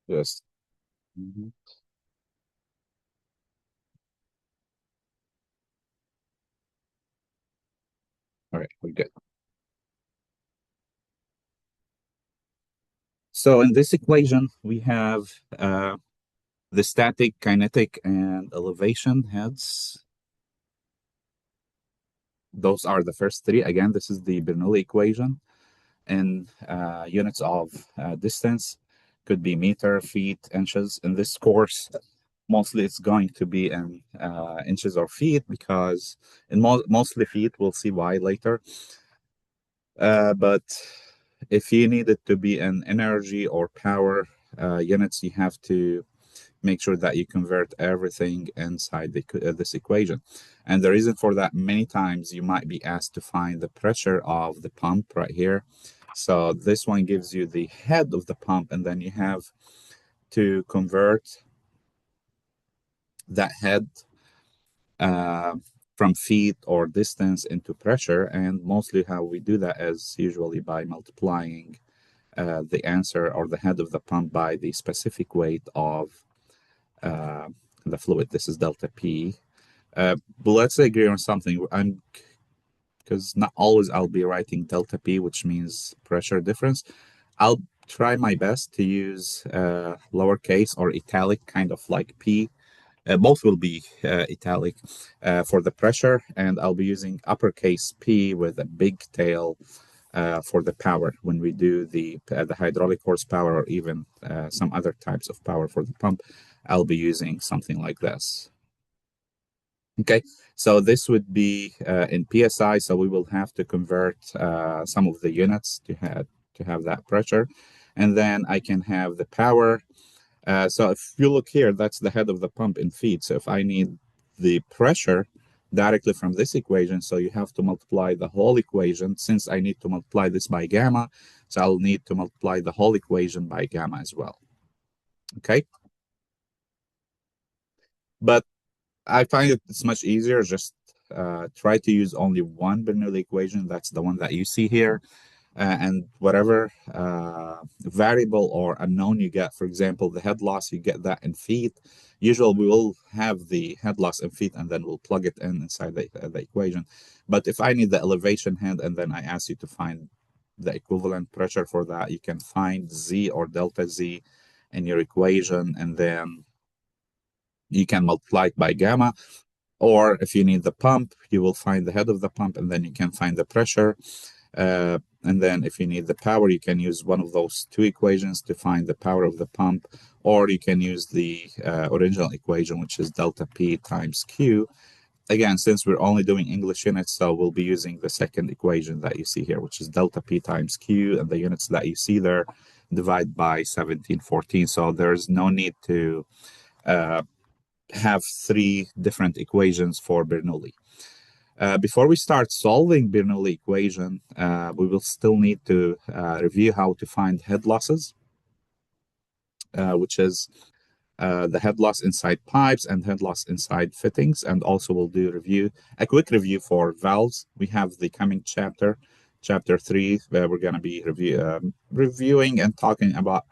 Yes. Mhm. All right, we're good. So in this equation, we have the static, kinetic, and elevation heads. Those are the first three. Again, this is the Bernoulli equation in units of distance. Could be meter, feet, inches. In this course, mostly it's going to be in inches or feet because in mostly feet, we'll see why later. But if you need it to be in energy or power units, you have to make sure that you convert everything inside this equation. And the reason for that, many times you might be asked to find the pressure of the pump right here. So this one gives you the head of the pump, and then you have to convert that head uh, from feet or distance into pressure. And mostly how we do that is usually by multiplying the answer or the head of the pump by the specific weight of uh, the fluid. This is delta P. But let's agree on something. I'm because not always I'll be writing delta P, which means pressure difference. I'll try my best to use lowercase or italic, kind of like P. Both will be italic for the pressure, and I'll be using uppercase P with a big tail for the power when we do the hydraulic horsepower or even some other types of power for the pump. I'll be using something like this. Okay, so this would be in PSI, so we will have to convert some of the units to have that pressure, and then I can have the power. So if you look here, that's the head of the pump in feet. So if I need the pressure directly from this equation, so you have to multiply the whole equation. Since I need to multiply this by gamma, so I'll need to multiply the whole equation by gamma as well. Okay, but I find it's much easier. Just try to use only one Bernoulli equation. That's the one that you see here. And whatever variable or unknown you get, for example, the head loss, you get that in feet. Usually we will have the head loss in feet and then we'll plug it in inside the equation. But if I need the elevation head and then I ask you to find the equivalent pressure for that, you can find Z or delta Z in your equation and then you can multiply it by gamma. Or if you need the pump, you will find the head of the pump and then you can find the pressure. And then if you need the power, you can use one of those two equations to find the power of the pump, or you can use the original equation, which is delta P times Q. Again, since we're only doing English units, so we'll be using the second equation that you see here, which is delta P times Q, and the units that you see there divide by 1714. So there's no need to uh, have three different equations for Bernoulli. Before we start solving Bernoulli equation, we will still need to review how to find head losses, which is the head loss inside pipes and head loss inside fittings. And also we'll do a quick review for valves. We have the coming chapter 3, where we're going to be reviewing and talking about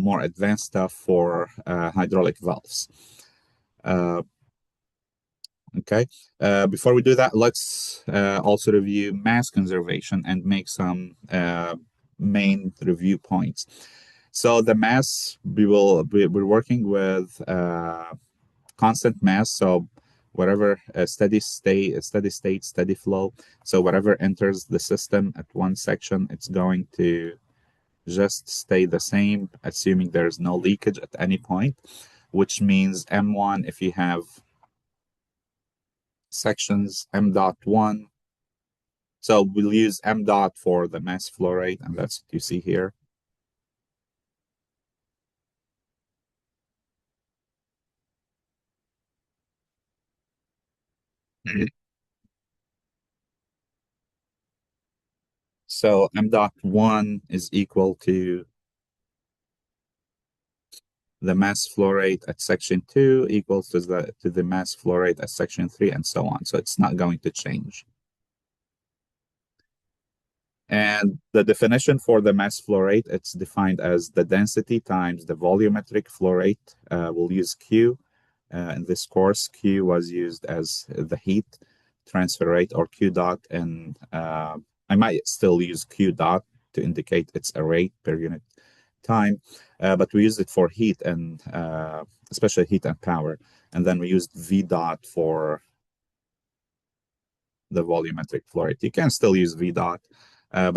more advanced stuff for hydraulic valves. Okay. Before we do that, let's also review mass conservation and make some main review points. So the mass we're working with constant mass. So whatever steady state, steady flow. So whatever enters the system at one section, it's going to just stay the same, assuming there's no leakage at any point, which means M1, if you have sections m dot 1. So we'll use m dot for the mass flow rate, and that's what you see here. Mhm. So m dot 1 is equal to the mass flow rate at section 2 equals to the mass flow rate at section 3, and so on. So it's not going to change. And the definition for the mass flow rate, it's defined as the density times the volumetric flow rate. We'll use Q. In this course, Q was used as the heat transfer rate, or Q dot, and I might still use Q dot to indicate it's a rate per unit time, but we used it for heat and especially heat and power. And then we used V dot for the volumetric flow rate. You can still use V dot,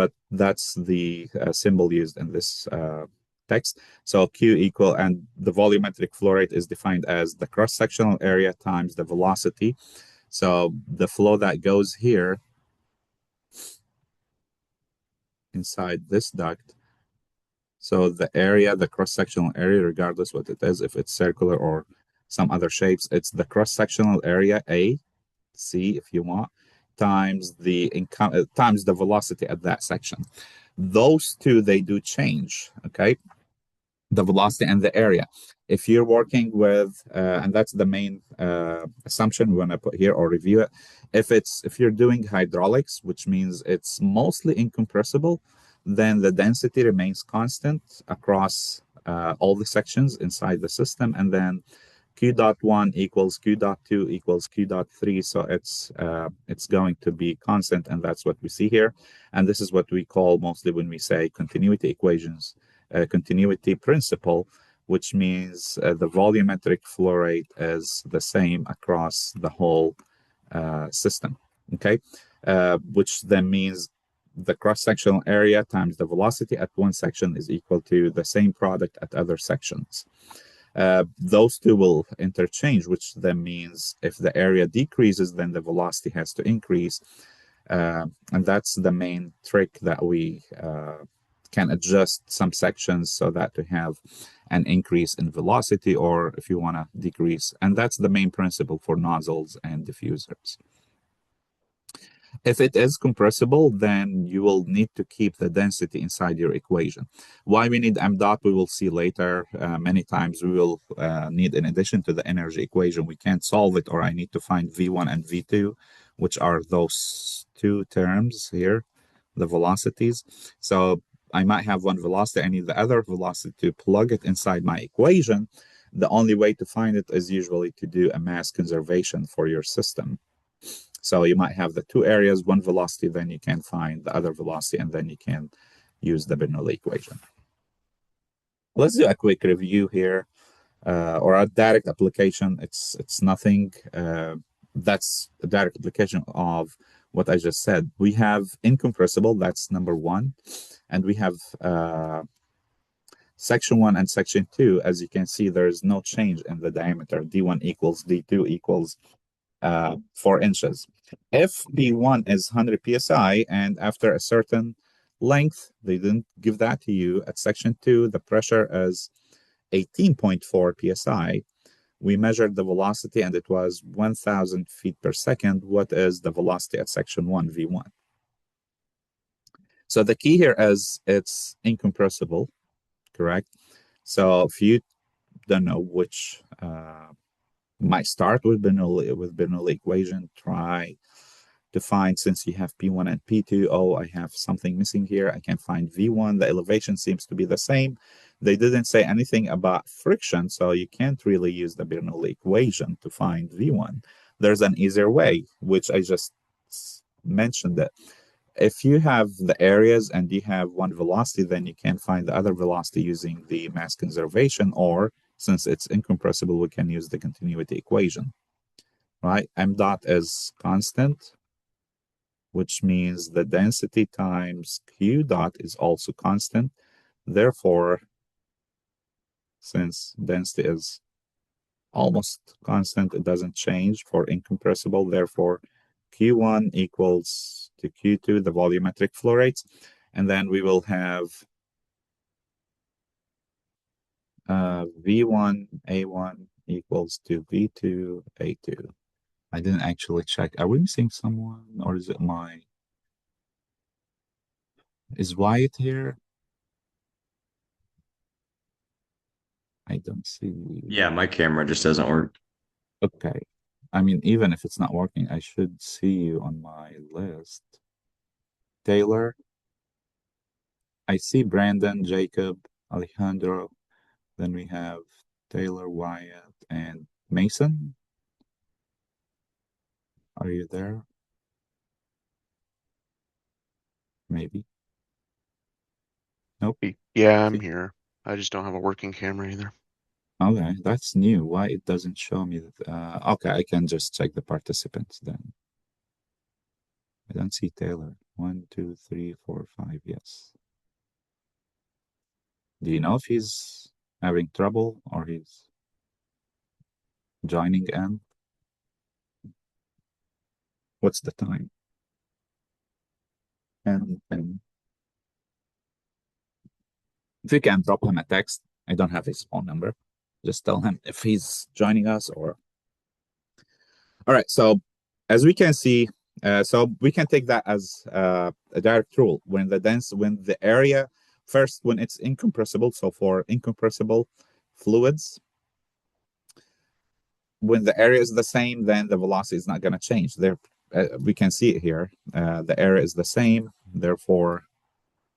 but that's the symbol used in this text. So Q equal, and the volumetric flow rate is defined as the cross-sectional area times the velocity. So the flow that goes here inside this duct, so the area, the cross-sectional area, regardless what it is, if it's circular or some other shapes, it's the cross-sectional area, A, C if you want, times the times the velocity at that section. Those two, they do change, okay? The velocity and the area. If you're working with, and that's the main assumption we want to put here or review it. If you're doing hydraulics, which means it's mostly incompressible, then the density remains constant across all the sections inside the system, and then Q dot 1 equals Q dot 2 equals Q dot 3. So it's going to be constant, and that's what we see here. And this is what we call mostly when we say continuity equations, continuity principle, which means the volumetric flow rate is the same across the whole system, okay? Which then means the cross-sectional area times the velocity at one section is equal to the same product at other sections. Those two will interchange, which then means if the area decreases, then the velocity has to increase. And that's the main trick, that we can adjust some sections so that to have an increase in velocity, or if you want to decrease. And that's the main principle for nozzles and diffusers. If it is compressible, then you will need to keep the density inside your equation. Why we need m dot, we will see later. Many times we will need, in addition to the energy equation, we can't solve it, or I need to find V1 and V2, which are those two terms here, the velocities. So I might have one velocity, I need the other velocity to plug it inside my equation. The only way to find it is usually to do a mass conservation for your system. So you might have the two areas, one velocity, then you can find the other velocity, and then you can use the Bernoulli equation. Let's do a quick review here, or a direct application. It's nothing. That's a direct application of what I just said. We have incompressible, that's number one, and we have section 1 and section 2. As you can see, there is no change in the diameter. D1 equals D2 equals 4 inches. If B1 is 100 psi, and after a certain length, they didn't give that to you, at section 2, the pressure is 18.4 psi. We measured the velocity, and it was 1,000 feet per second. What is the velocity at section 1, V1? So the key here is it's incompressible, correct? So if you don't know which, might start with Bernoulli equation, try to find, since you have P1 and P2, oh, I have something missing here, I can find V1, the elevation seems to be the same. They didn't say anything about friction, so you can't really use the Bernoulli equation to find V1. There's an easier way, which I just mentioned it. If you have the areas and you have one velocity, then you can find the other velocity using the mass conservation, or since it's incompressible, we can use the continuity equation, right? M dot is constant, which means the density times Q dot is also constant. Therefore, since density is almost constant, it doesn't change for incompressible. Therefore, Q1 equals to Q2, the volumetric flow rates. And then we will have V1 A1 equals to V2 A2. I didn't actually check. Are we missing someone, or is it is Wyatt here? I don't see. Yeah, my camera just doesn't work. Okay. I mean, even if it's not working, I should see you on my list. Taylor? I see Brandon, Jacob, Alejandro. Then we have Taylor, Wyatt, and Mason. Are you there? Maybe. Nope. Yeah, I'm See. here. I just don't have a working camera either. Okay, that's new. Why it doesn't show me that? Okay, I can just check the participants then. I don't see Taylor. One, two, three, four, five. Yes. Do you know if he's having trouble or he's joining in? What's the time? And if you can drop him a text, I don't have his phone number. Just tell him if he's joining us or. All right. So as we can see, so we can take that as a direct rule when the area first when it's incompressible. So for incompressible fluids, when the area is the same, then the velocity is not going to change. There, we can see it here. The area is the same, therefore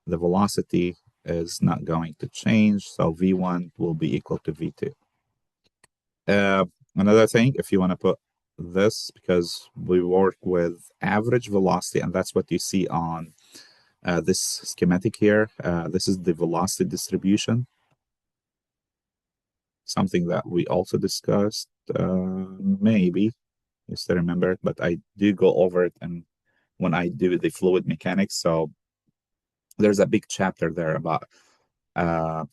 the velocity is not going to change. So V1 will be equal to V2. Uh, Another thing, if you want to put this, because we work with average velocity, and that's what you see on this schematic here. This is the velocity distribution, something that we also discussed, maybe you still remember it, but I do go over it and when I do the fluid mechanics. So there's a big chapter there about uh,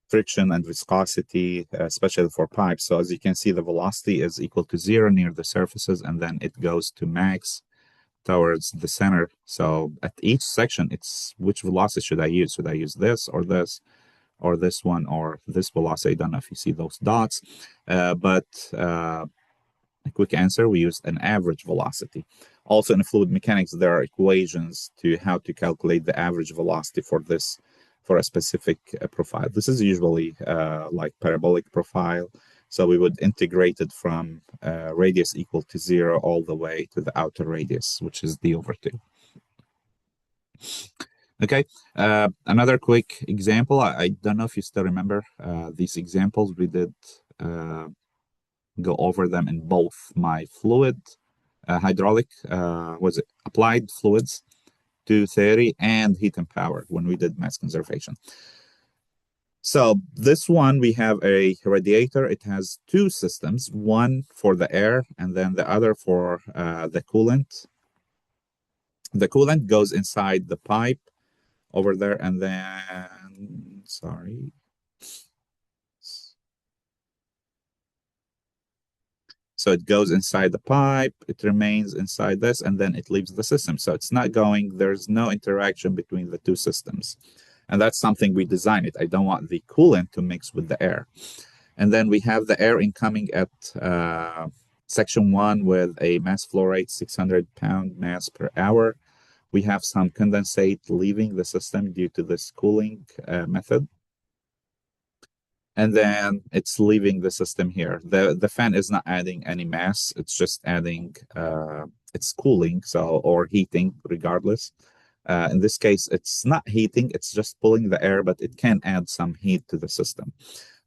friction and viscosity, especially for pipes. So as you can see, the velocity is equal to zero near the surfaces, and then it goes to max towards the center. So at each section, it's which velocity should I use? Should I use this or this? Or this one or this velocity? I don't know if you see those dots, but a quick answer, we use an average velocity. Also in fluid mechanics, there are equations to how to calculate the average velocity for this, for a specific profile. This is usually like parabolic profile. So we would integrate it from radius equal to zero all the way to the outer radius, which is d over 2. Okay, another quick example. I don't know if you still remember these examples. We did go over them in both my fluid hydraulic, was it applied fluids to theory and heat and power when we did mass conservation. So this one, we have a radiator. It has two systems, one for the air and then the other for the coolant. The coolant goes inside the pipe over there and then, sorry. So it goes inside the pipe, it remains inside this, and then it leaves the system. So it's not going, there's no interaction between the two systems. And that's something we design it. I don't want the coolant to mix with the air. And then we have the air incoming at section 1 with a mass flow rate 600 pound mass per hour. We have some condensate leaving the system due to this cooling method. And then it's leaving the system here. The fan is not adding any mass. It's just adding, it's cooling, so, or heating regardless. In this case, it's not heating, it's just pulling the air, but it can add some heat to the system.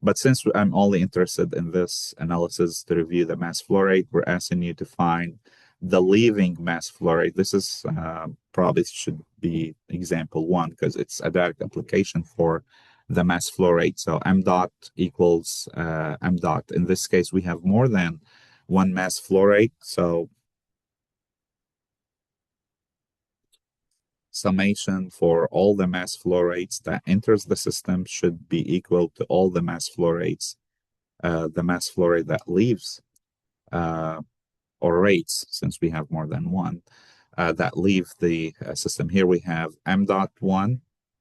But since I'm only interested in this analysis to review the mass flow rate, we're asking you to find the leaving mass flow rate. This is probably should be example 1 because it's a direct application for the mass flow rate. So m dot equals m dot. In this case, we have more than one mass flow rate. So summation for all the mass flow rates that enters the system should be equal to all the mass flow rates, the mass flow rate that leaves, or rates, since we have more than one, that leave the system. Here we have m dot 1,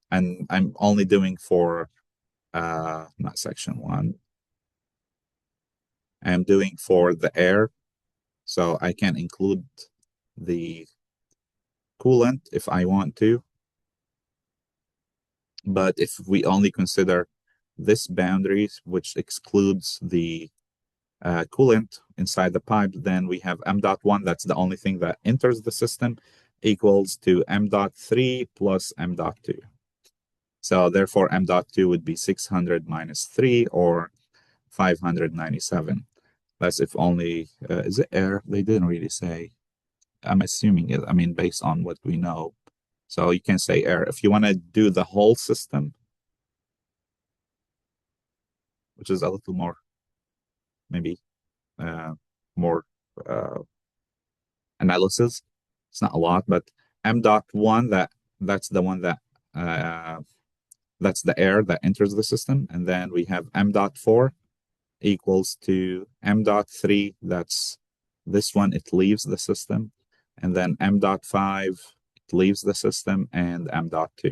and I'm only doing for not section 1. I'm doing for the air, so I can include the coolant if I want to. But if we only consider this boundary, which excludes the coolant inside the pipe, then we have m dot 1, that's the only thing that enters the system, equals to m dot 3 plus m dot 2. So therefore, m dot 2 would be 600 minus 3, or 597. That's if only, is it air? They didn't really say. I'm assuming it, I mean, based on what we know. So you can say air. If you want to do the whole system, which is a little more, maybe more analysis. It's not a lot, but m dot 1, that's the one that that's the air that enters the system. And then we have m dot 4 equals to m dot 3, that's this one, it leaves the system. And then m dot 5, it leaves the system, and m dot 2.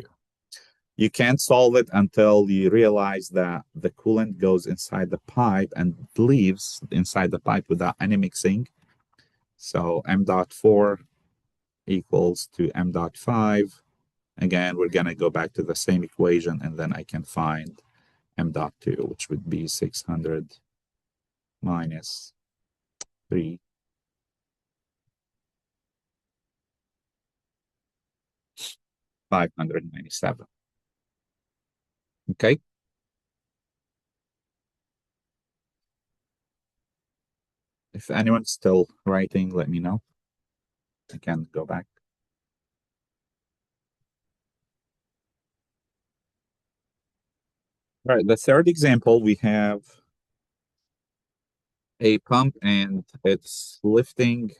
You can't solve it until you realize that the coolant goes inside the pipe and leaves inside the pipe without any mixing. So m dot 4 equals to m dot 5. Again, we're going to go back to the same equation, and then I can find m dot 2, which would be 600 minus 3. 597. Okay. If anyone's still writing, let me know. I can go back. All right, the third example, we have a pump and it's lifting.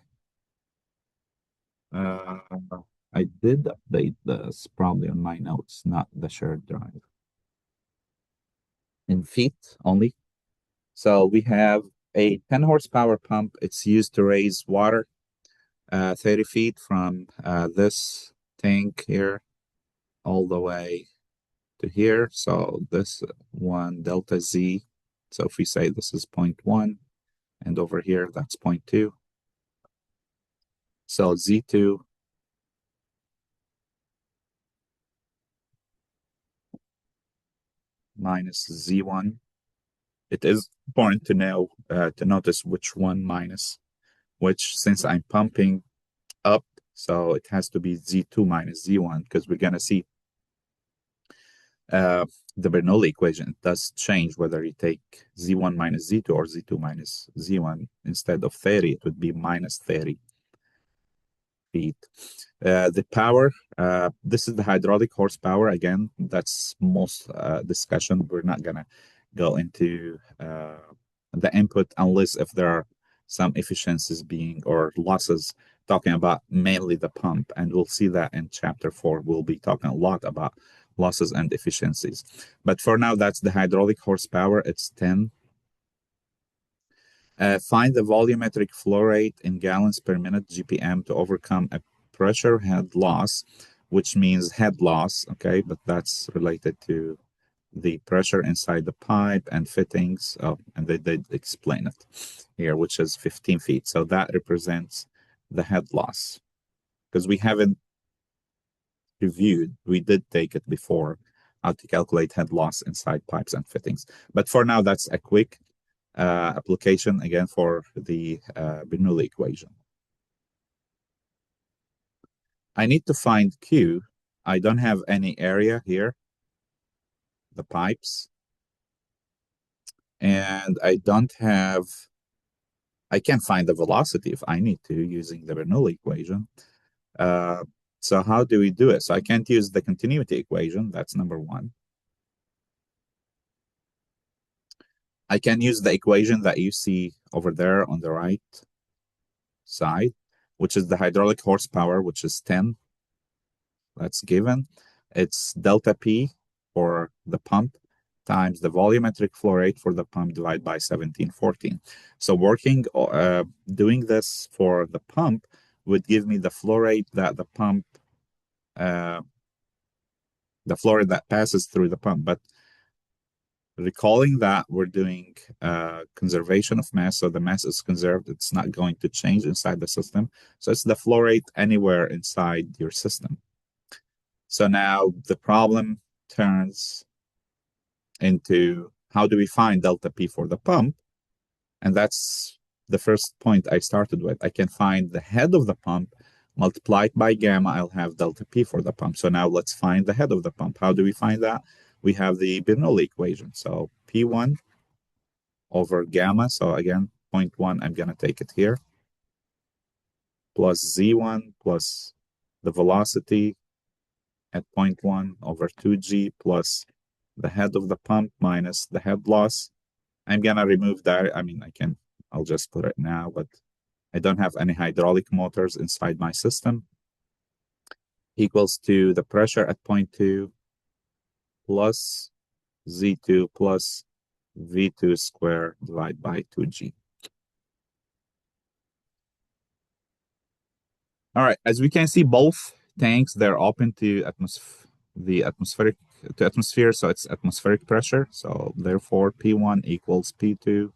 I did update this probably on my notes, not the shared drive. In feet only. So we have a 10 horsepower pump. It's used to raise water 30 feet from this tank here all the way to here. So this one delta Z. So if we say this is 0.1 and over here, that's 0.2. So Z2 minus Z1. It is important to know, to notice which one minus which, since I'm pumping up, so it has to be Z2 minus Z1, because we're going to see the Bernoulli equation. It does change whether you take Z1 minus Z2 or Z2 minus Z1. Instead of 30, it would be minus 30 feet. The power, this is the hydraulic horsepower. Again, that's most discussion. We're not going to go into the input unless if there are some efficiencies being or losses, talking about mainly the pump. And we'll see that in chapter 4. We'll be talking a lot about losses and efficiencies. But for now, that's the hydraulic horsepower. It's 10. Find the volumetric flow rate in gallons per minute, GPM, to overcome a pressure head loss, which means head loss, okay? But that's related to the pressure inside the pipe and fittings. Oh, and they did explain it here, which is 15 feet. So that represents the head loss. Because we haven't reviewed, we did take it before, how to calculate head loss inside pipes and fittings. But for now, that's a quick application again for the Bernoulli equation. I need to find Q. I don't have any area here, the pipes. And I don't have, I can find the velocity if I need to using the Bernoulli equation. So how do we do it? So I can't use the continuity equation. That's number one. I can use the equation that you see over there on the right side, which is the hydraulic horsepower, which is 10. That's given. It's delta P for the pump times the volumetric flow rate for the pump divided by 1714. So doing this for the pump would give me the flow rate that the pump, the flow rate that passes through the pump. But recalling that we're doing conservation of mass, so the mass is conserved, it's not going to change inside the system. So it's the flow rate anywhere inside your system. So now the problem turns into how do we find delta P for the pump? And that's the first point I started with. I can find the head of the pump, multiplied by gamma, I'll have delta P for the pump. So now let's find the head of the pump. How do we find that? We have the Bernoulli equation. So P1 over gamma. So again, 0.1, I'm going to take it here, plus Z1 plus the velocity at 0.1 over 2G plus the head of the pump minus the head loss. I'm going to remove that. I mean, I'll just put it now, but I don't have any hydraulic motors inside my system. Equals to the pressure at 0.2 plus Z2 plus V2 squared divided by 2G. All right, as we can see, both tanks, they're open to atmosphere, so it's atmospheric pressure. So therefore, P1 equals P2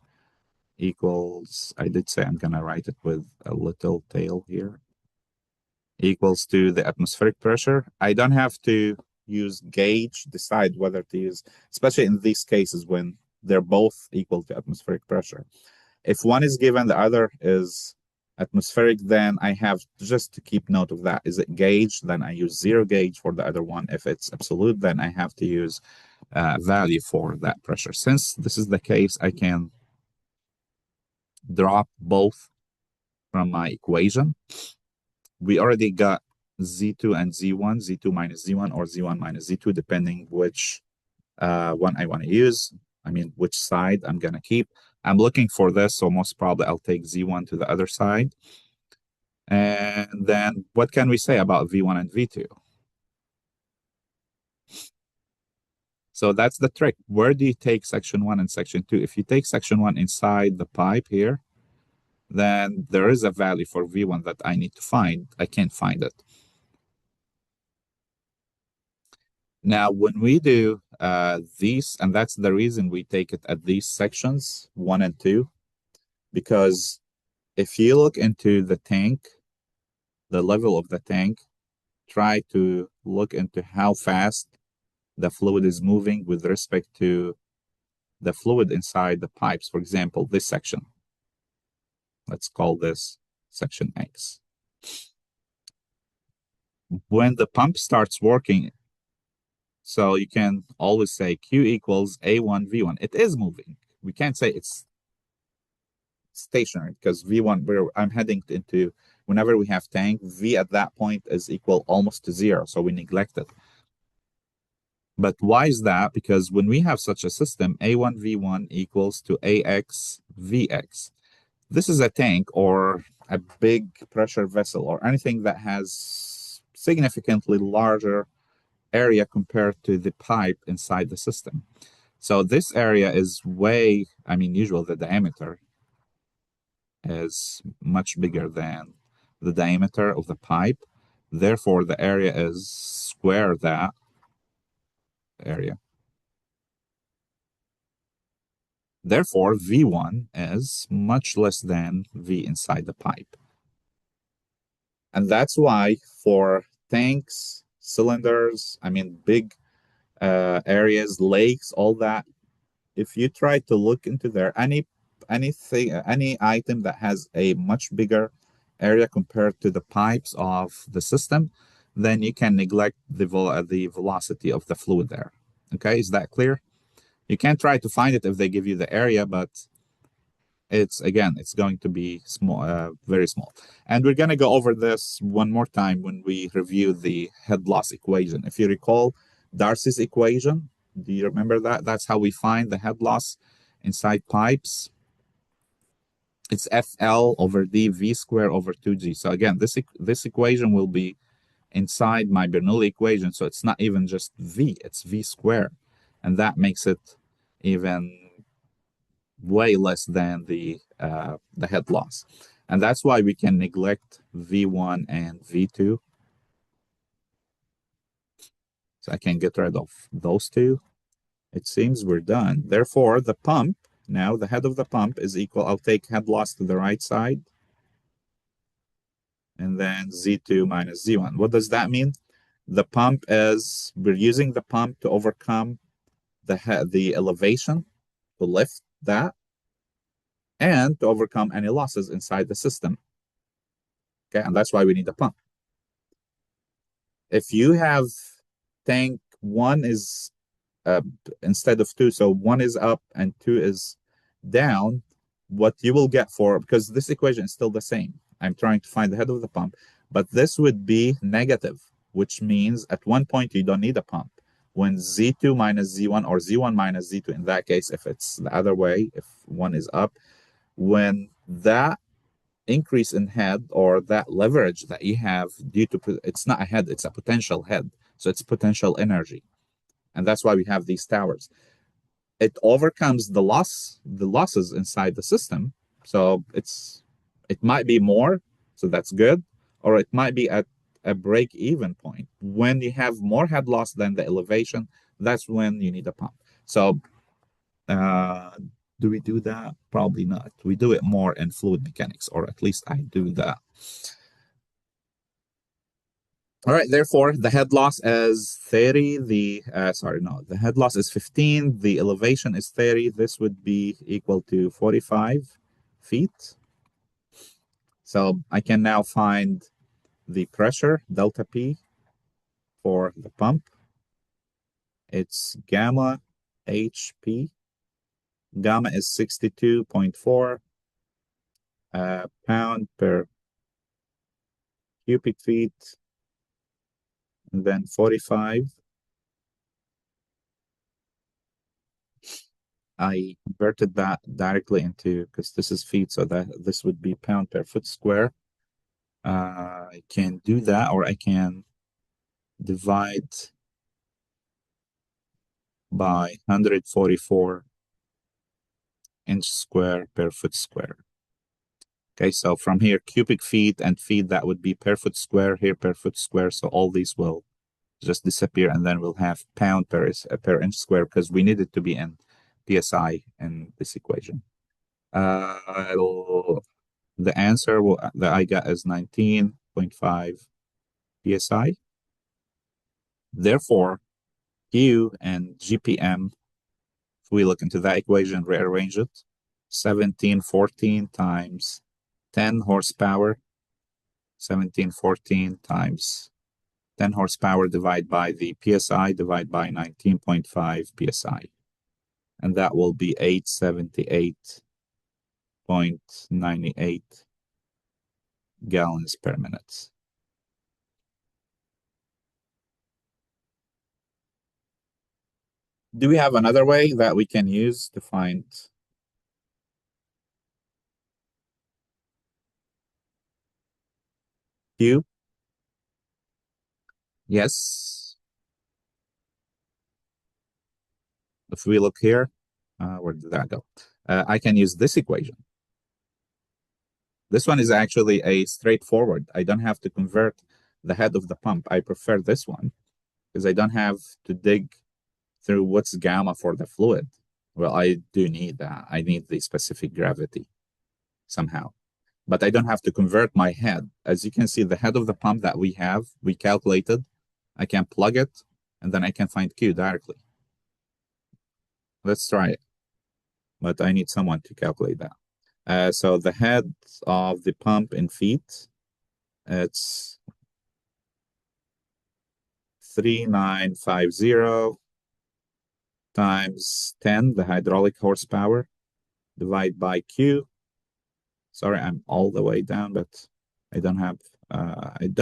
equals, I did say I'm gonna write it with a little tail here, equals to the atmospheric pressure. I don't have to use gauge, decide whether to use, especially in these cases when they're both equal to atmospheric pressure. If one is given, the other is atmospheric, then I have just to keep note of that. Is it gauge? Then I use zero gauge for the other one. If it's absolute, then I have to use value for that pressure. Since this is the case, I can drop both from my equation. We already got Z2 and Z1, Z2 minus Z1 or Z1 minus Z2, depending which one I want to use. I mean, which side I'm going to keep. I'm looking for this, so most probably I'll take Z1 to the other side. And then what can we say about V1 and V2? So that's the trick. Where do you take section 1 and section 2? If you take section 1 inside the pipe here, then there is a value for V1 that I need to find. I can't find it. Now, when we do these, and that's the reason we take it at these sections, 1 and 2, because if you look into the tank, the level of the tank, try to look into how fast the fluid is moving with respect to the fluid inside the pipes. For example, this section. Let's call this section X. When the pump starts working, so you can always say Q equals A1 V1. It is moving. We can't say it's stationary because V1, I'm heading into, whenever we have tank, V at that point is equal almost to 0. So we neglect it. But why is that? Because when we have such a system, A1 V1 equals to AX VX. This is a tank or a big pressure vessel or anything that has significantly larger area compared to the pipe inside the system. So this area is way, I mean, usually the diameter is much bigger than the diameter of the pipe. Therefore, the area is square that area. Therefore, V1 is much less than V inside the pipe. And that's why for tanks, cylinders, I mean, big areas, lakes, all that, if you try to look into there, any item that has a much bigger area compared to the pipes of the system, then you can neglect the velocity of the fluid there. Okay, is that clear? You can try to find it if they give you the area, but it's going to be small, very small. And we're going to go over this one more time when we review the head loss equation. If you recall Darcy's equation, do you remember that? That's how we find the head loss inside pipes. It's FL over D V squared over 2G. So again, this equation will be inside my Bernoulli equation. So it's not even just V, it's V squared. And that makes it even way less than the head loss. And that's why we can neglect V1 and V2. So I can get rid of those two. It seems we're done. Therefore, the pump, now the head of the pump is equal, I'll take head loss to the right side. And then Z2 minus Z1. What does that mean? The pump is, we're using the pump to overcome the elevation, to lift that, and to overcome any losses inside the system. Okay, and that's why we need a pump. if you have tank one is instead of two, so one is up and two is down, what you will get for, because this equation is still the same. I'm trying to find the head of the pump, but this would be negative, which means at one point you don't need a pump. When Z2 minus Z1 or Z1 minus Z2, in that case, if it's the other way, if one is up, when that increase in head or that leverage that you have due to, it's not a head, it's a potential head. So it's potential energy. And that's why we have these towers. It overcomes the losses inside the system. So it might be more, so that's good, or it might be at a break-even point. When you have more head loss than the elevation, that's when you need a pump. So uh, do we do that? Probably not. We do it more in fluid mechanics, or at least I do that. All right, therefore, the head loss is 30. The head loss is 15. The elevation is 30. This would be equal to 45 feet. So I can now find the pressure, delta P, for the pump. It's gamma HP. Gamma is 62.4 pound per cubic feet, and then 45. I converted that directly into, because this is feet, so that this would be pound per foot square. I can do that, or I can divide by 144 inch square per foot square. Okay, so from here, cubic feet and feet, that would be per foot square, here per foot square. So all these will just disappear, and then we'll have pound per inch square, because we need it to be in PSI in this equation. The answer that I got is 19.5 psi. Therefore, Q and GPM, if we look into that equation, rearrange it, 1714 times 10 horsepower, 1714 times 10 horsepower divided by the PSI divided by 19.5 PSI. And that will be 878.98 gallons per minute. Do we have another way that we can use to find Q? Yes. If we look here, where did that go? I can use this equation. This one is actually a straightforward. I don't have to convert the head of the pump. I prefer this one because I don't have to dig through what's gamma for the fluid. Well, I do need that. I need the specific gravity somehow. But I don't have to convert my head. As you can see, the head of the pump that we calculated. I can plug it, and then I can find Q directly. Let's try it. But I need someone to calculate that. So the head of the pump in feet, it's 3950 times 10, the hydraulic horsepower, divided by Q. Sorry, I'm all the way down, but I don't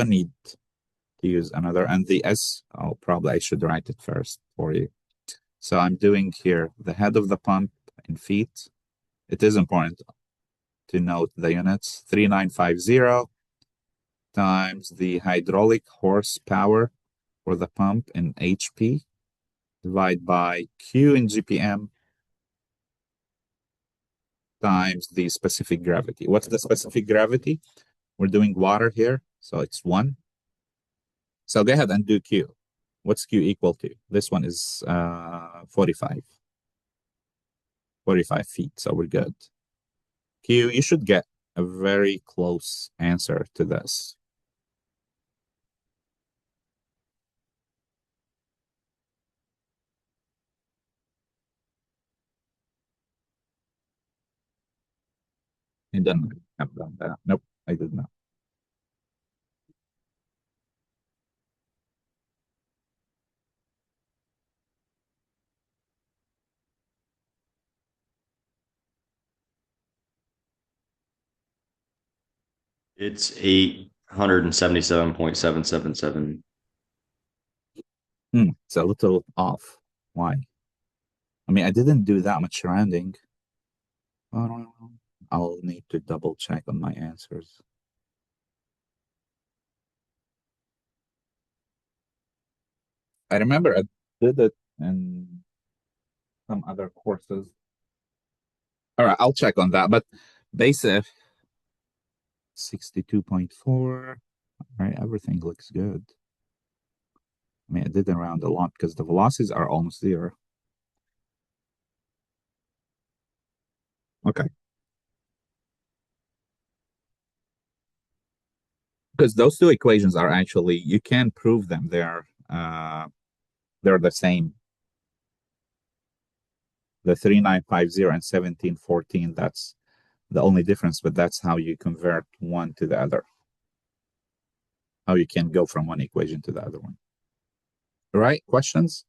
need to use another. And the S, probably I should write it first for you. So I'm doing here the head of the pump in feet. It is important to note the units, 3950 times the hydraulic horsepower for the pump in HP, divided by Q in GPM, times the specific gravity. What's the specific gravity? We're doing water here, so it's 1. So go ahead and do Q. What's Q equal to? This one is 45 feet, so we're good. Q, you should get a very close answer to this. I don't have done that. Nope, I did not. It's 877.777. It's a little off. Why? I mean, I didn't do that much rounding. I'll need to double check on my answers. I remember I did it in some other courses. All right, I'll check on that. But basic 62.4. All right, everything looks good. I mean, I didn't round a lot because the velocities are almost there. Okay. Because those two equations are actually, you can prove them. They're the same. The 3950 and 1714, that's the only difference, but that's how you convert one to the other. How you can go from one equation to the other one. All right, questions?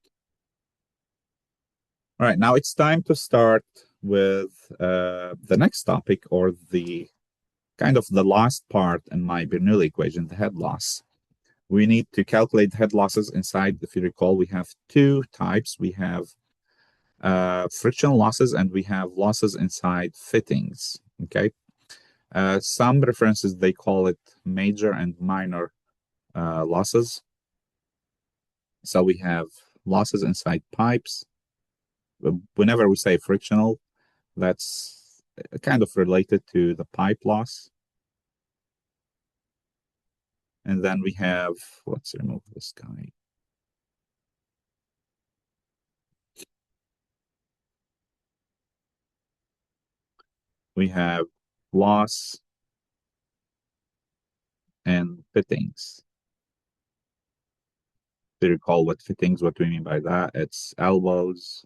All right, now it's time to start with the next topic, or the kind of the last part in my Bernoulli equation, the head loss. We need to calculate head losses inside. If you recall, we have two types. We have frictional losses, and we have losses inside fittings. Okay. Some references, they call it major and minor losses. So we have losses inside pipes. Whenever we say frictional, that's kind of related to the pipe loss. And then we have, let's remove this guy. We have loss and fittings. To recall what fittings, what we mean by that, it's elbows,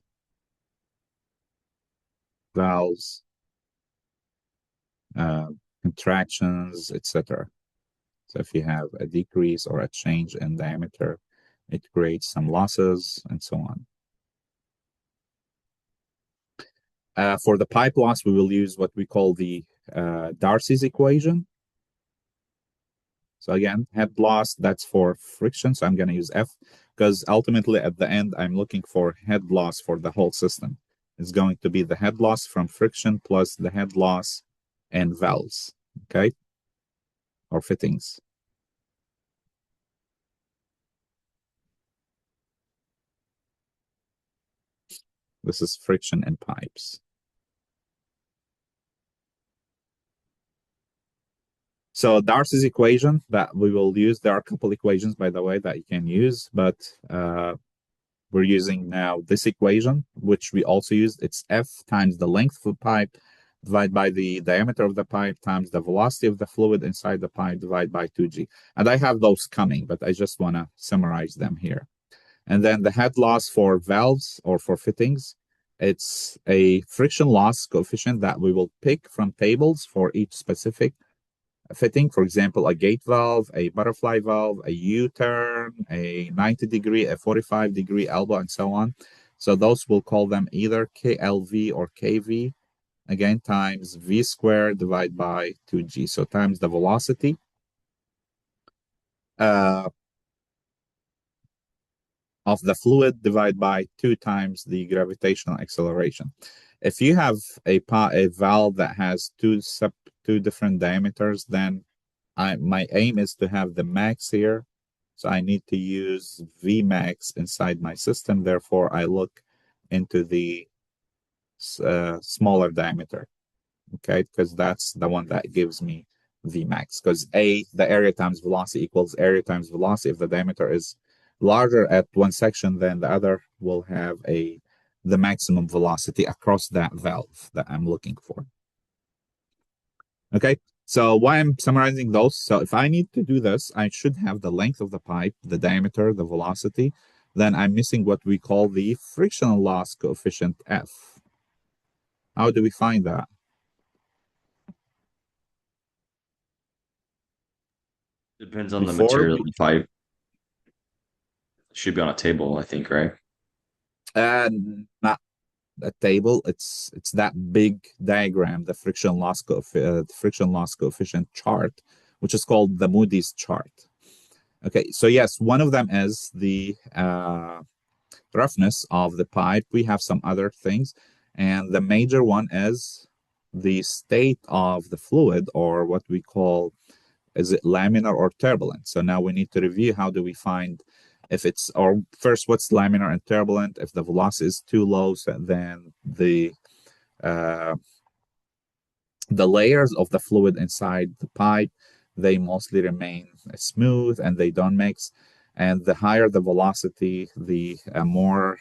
valves, contractions, etc. So if you have a decrease or a change in diameter, it creates some losses and so on. For the pipe loss, we will use what we call the Darcy's equation. So again, head loss, that's for friction. So I'm going to use F, because ultimately at the end, I'm looking for head loss for the whole system. It's going to be the head loss from friction plus the head loss and valves, okay, or fittings. This is friction in pipes. So Darcy's equation that we will use, there are a couple equations, by the way, that you can use, but we're using now this equation, which we also used. It's F times the length of the pipe divided by the diameter of the pipe times the velocity of the fluid inside the pipe divided by 2G. And I have those coming, but I just want to summarize them here. And then the head loss for valves or for fittings, it's a friction loss coefficient that we will pick from tables for each specific fitting. For example, a gate valve, a butterfly valve, a U-turn, a 90-degree, a 45-degree elbow, and so on. So those we'll call them either KLV or KV, again, times V squared divided by 2G. So times the velocity of the fluid divided by 2 times the gravitational acceleration. If you have a valve that has two different diameters, then my aim is to have the max here. So I need to use V max inside my system. Therefore, I look into the smaller diameter, okay? Because that's the one that gives me V max. Because the area times velocity equals area times velocity. If the diameter is larger at one section, then the other will have the maximum velocity across that valve that I'm looking for. Okay, so why I'm summarizing those. So if I need to do this, I should have the length of the pipe, the diameter, the velocity. Then I'm missing what we call the frictional loss coefficient F. How do we find that? Depends on the Before material of the pipe. Should be on a table, I think, right? not a table, it's that big diagram, the friction loss coefficient chart, which is called the Moody's chart. Okay, so yes, one of them is the roughness of the pipe. We have some other things, and the major one is the state of the fluid, or what we call, is it laminar or turbulent? So now we need to review how do we find if it's, or first, what's laminar and turbulent? If the velocity is too low, so then the layers of the fluid inside the pipe, they mostly remain smooth and they don't mix. And the higher the velocity, the more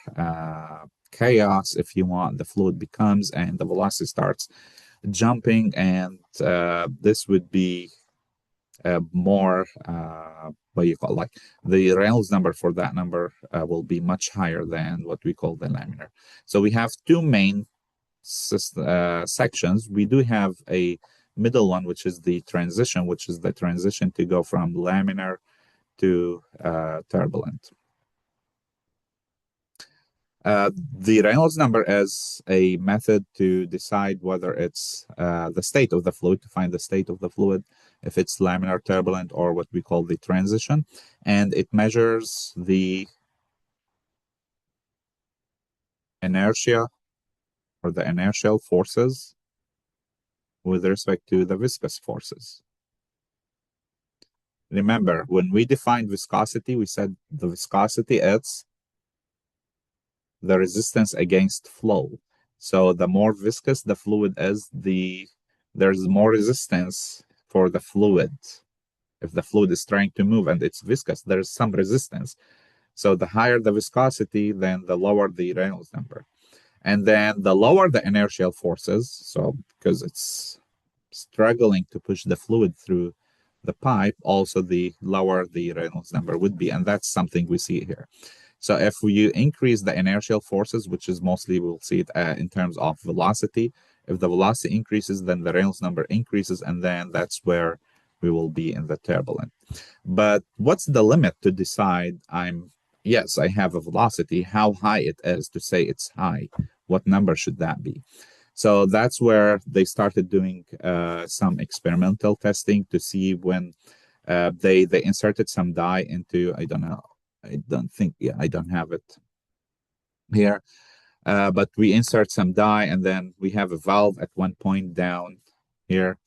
chaos, if you want, the fluid becomes, and the velocity starts jumping. And this would be more, what you call, like the Reynolds number for that number will be much higher than what we call the laminar. So we have two main sections. We do have a middle one, which is the transition, which is the transition to go from laminar to turbulent. The Reynolds number is a method to decide whether it's the state of the fluid, to find the state of the fluid, if it's laminar, turbulent, or what we call the transition. And it measures the inertia or the inertial forces with respect to the viscous forces. Remember, when we defined viscosity, we said the viscosity is the resistance against flow. So the more viscous the fluid is, there's more resistance for the fluid. If the fluid is trying to move and it's viscous, there's some resistance. So the higher the viscosity, then the lower the Reynolds number. And then the lower the inertial forces, so because it's struggling to push the fluid through the pipe, also the lower the Reynolds number would be. And that's something we see here. So if you increase the inertial forces, which is mostly, we'll see it in terms of velocity. If the velocity increases, then the Reynolds number increases, and then that's where we will be in the turbulent. But what's the limit to decide yes, I have a velocity, how high it is to say it's high? What number should that be? So that's where they started doing some experimental testing to see when they inserted some dye into, I don't know, I don't have it here. But we insert some dye, and then we have a valve at one point down here.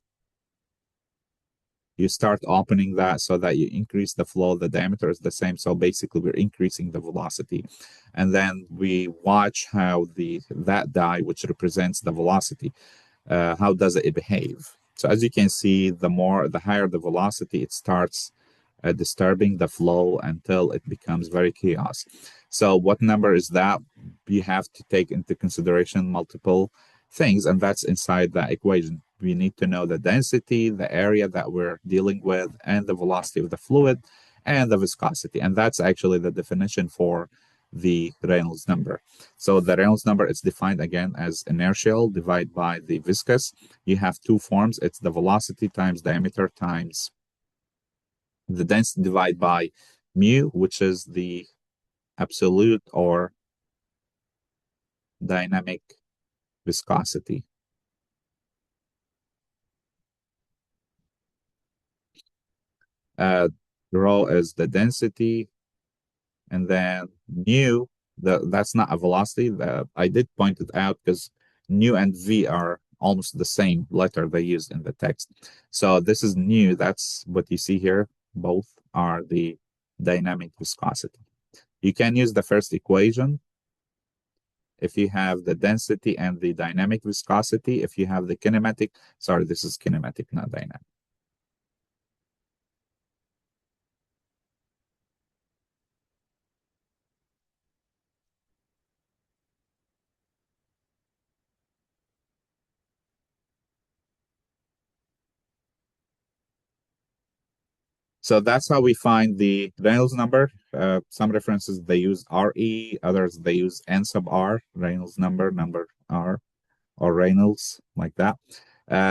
You start opening that so that you increase the flow. The diameter is the same. So basically, we're increasing the velocity. And then we watch how that dye, which represents the velocity, how does it behave? So as you can see, the higher the velocity, it starts disturbing the flow until it becomes very chaos. So what number is that? You have to take into consideration multiple things, and that's inside that equation. We need to know the density, the area that we're dealing with, and the velocity of the fluid, and the viscosity. And that's actually the definition for the Reynolds number. So the Reynolds number is defined again as inertial divided by the viscous. You have two forms. It's the velocity times diameter times the density divided by mu, which is the absolute or dynamic viscosity. Rho is the density, and then mu, that's not a velocity. I did point it out because nu and v are almost the same letter they used in the text. So this is nu, that's what you see here. Both are the dynamic viscosity. You can use the first equation if you have the density and the dynamic viscosity. If you have the kinematic, sorry, this is kinematic, not dynamic. So that's how we find the Reynolds number. Some references, they use RE, others they use N sub R, Reynolds number R, or Reynolds, like that.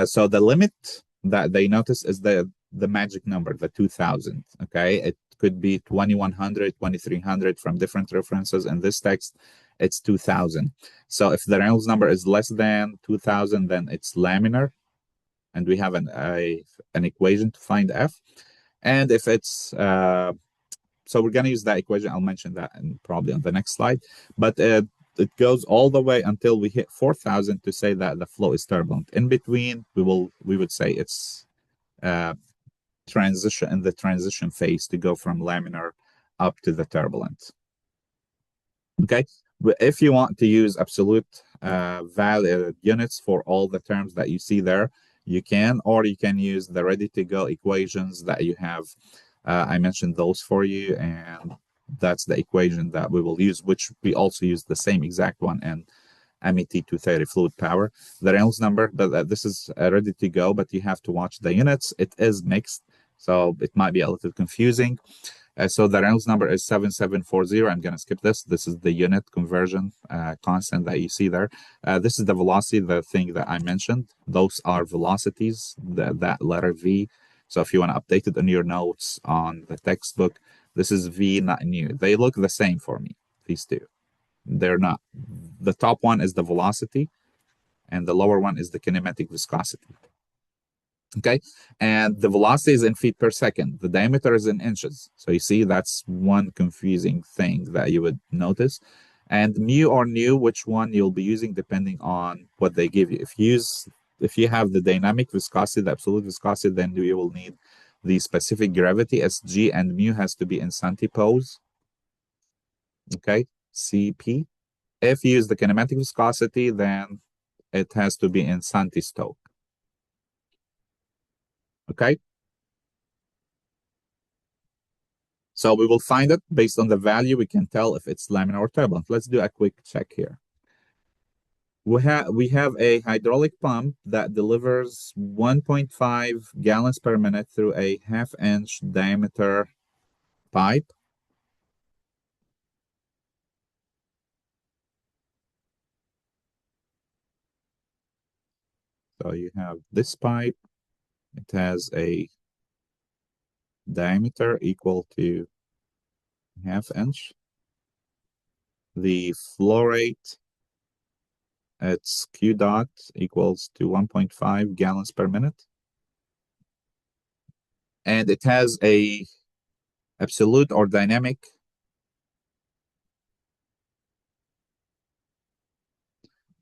So the limit that they notice is the magic number, the 2000, okay? It could be 2100, 2300 from different references. In this text, it's 2000. So if the Reynolds number is less than 2000, then it's laminar. and we have an equation to find F. And if it's so we're going to use that equation. I'll mention that probably on the next slide. But it goes all the way until we hit 4,000 to say that the flow is turbulent. In between, we would say it's transition phase to go from laminar up to the turbulent. Okay, but if you want to use absolute value units for all the terms that you see there, you can, or you can use the ready-to-go equations that you have. I mentioned those for you, and that's the equation that we will use, which we also use the same exact one in MET 230 fluid power. The Reynolds number, this is ready to go, but you have to watch the units. It is mixed, so it might be a little confusing. So the Reynolds number is 7740. I'm going to skip this. This is the unit conversion constant that you see there. This is the velocity, the thing that I mentioned. Those are velocities, that letter V. So if you want to update it in your notes on the textbook, this is V, not nu. They look the same for me, these two. They're not. The top one is the velocity, and the lower one is the kinematic viscosity. Okay, and the velocity is in feet per second. The diameter is in inches. So you see, that's one confusing thing that you would notice. And mu or nu, which one you'll be using depending on what they give you. If you have the dynamic viscosity, the absolute viscosity, then you will need the specific gravity Sg, and mu has to be in cantipose. Okay, Cp. If you use the kinematic viscosity, then it has to be in centistoke. Okay. So we will find it based on the value. We can tell if it's laminar or turbulent. Let's do a quick check here. We have a hydraulic pump that delivers 1.5 gallons per minute through a 1/2-inch diameter pipe. So you have this pipe. It has a diameter equal to 1/2 inch. The flow rate, its Q dot equals to 1.5 gallons per minute. And it has a absolute or dynamic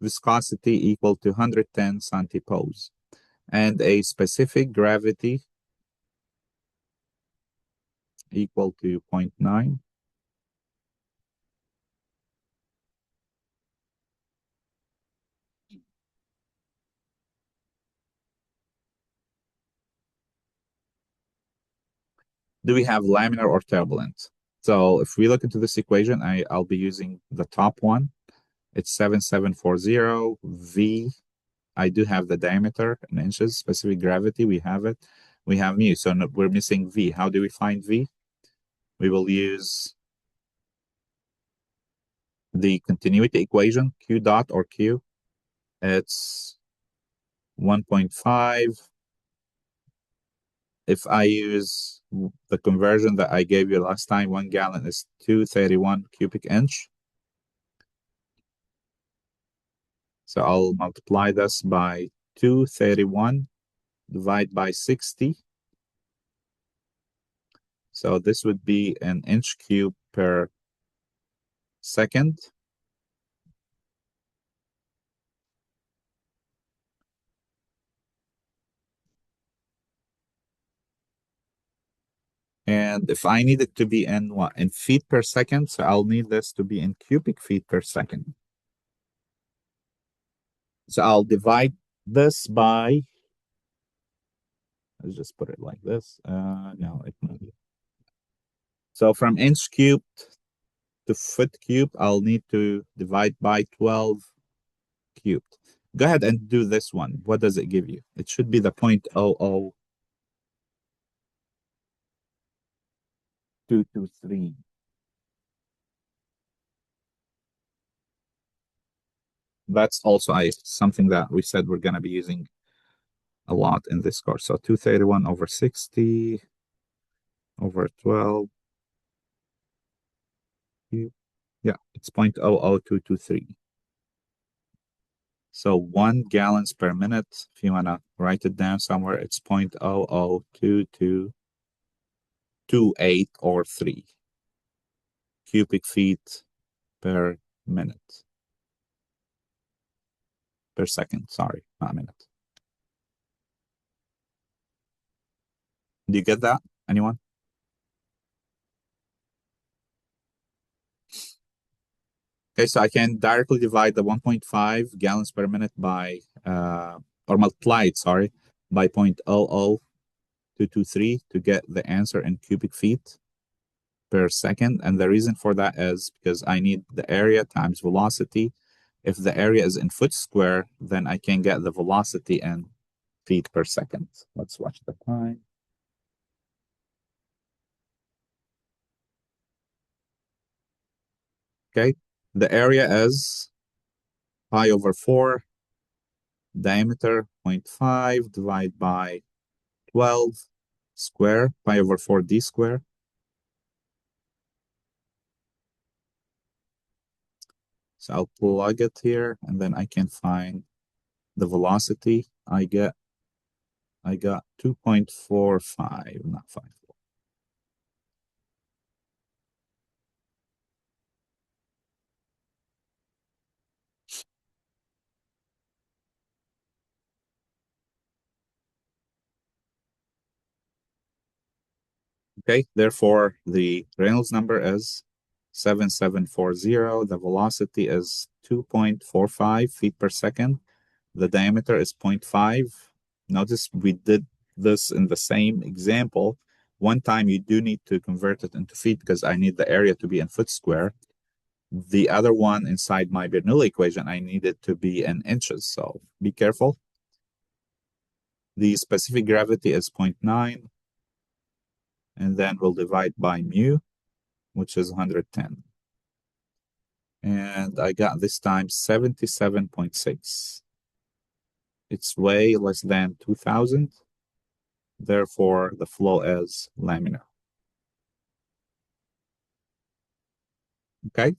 viscosity equal to 110 cantipose, and a specific gravity equal to 0.9. Do we have laminar or turbulent? So if we look into this equation, I'll be using the top one. It's 7740 V. I do have the diameter in inches, specific gravity, we have it. We have mu, so we're missing V. How do we find V? We will use the continuity equation, Q dot or Q. It's 1.5. If I use the conversion that I gave you last time, 1 gallon is 231 cubic inch. So I'll multiply this by 231, divide by 60. So this would be an inch cube per second. And if I need it to be in what? In feet per second, so I'll need this to be in cubic feet per second. So I'll divide this by, let's just put it like this. No, it won't. So from inch cubed to foot cubed, I'll need to divide by 12 cubed. Go ahead and do this one. What does it give you? It should be the 0.00223. That's also something that we said we're going to be using a lot in this course. So 231 over 60 over 12. Yeah, it's 0.00223. So 1 gallons per minute, if you want to write it down somewhere, it's 0.002228 or 3 cubic feet per minute. Per second, sorry, not a minute. Do you get that? Anyone? Okay, so I can directly divide the 1.5 gallons per minute by, or multiply it, sorry, by 0.00223 to get the answer in cubic feet per second. And the reason for that is because I need the area times velocity. If the area is in foot square, then I can get the velocity in feet per second. Let's watch the time. Okay, the area is pi over 4, diameter 0.5 divided by 12 square, pi over 4d square. So I'll plug it here, and then I can find the velocity. I got 2.45, not 5. Okay, therefore the Reynolds number is 7740. The velocity is 2.45 feet per second. The diameter is 0.5. Notice we did this in the same example. One time you do need to convert it into feet because I need the area to be in foot square. The other one inside my Bernoulli equation, I need it to be in inches. So be careful. The specific gravity is 0.9. And then we'll divide by mu, which is 110. And I got this time 77.6. It's way less than 2000. Therefore, the flow is laminar. Okay.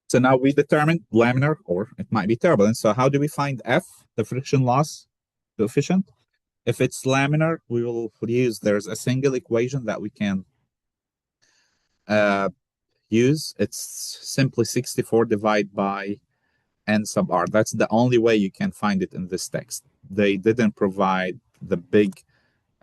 So now we determined laminar, or it might be turbulent. So how do we find F, the friction loss coefficient? If it's laminar, we will use, there's a single equation that we can use. It's simply 64 divided by n sub r. That's the only way you can find it in this text. They didn't provide the big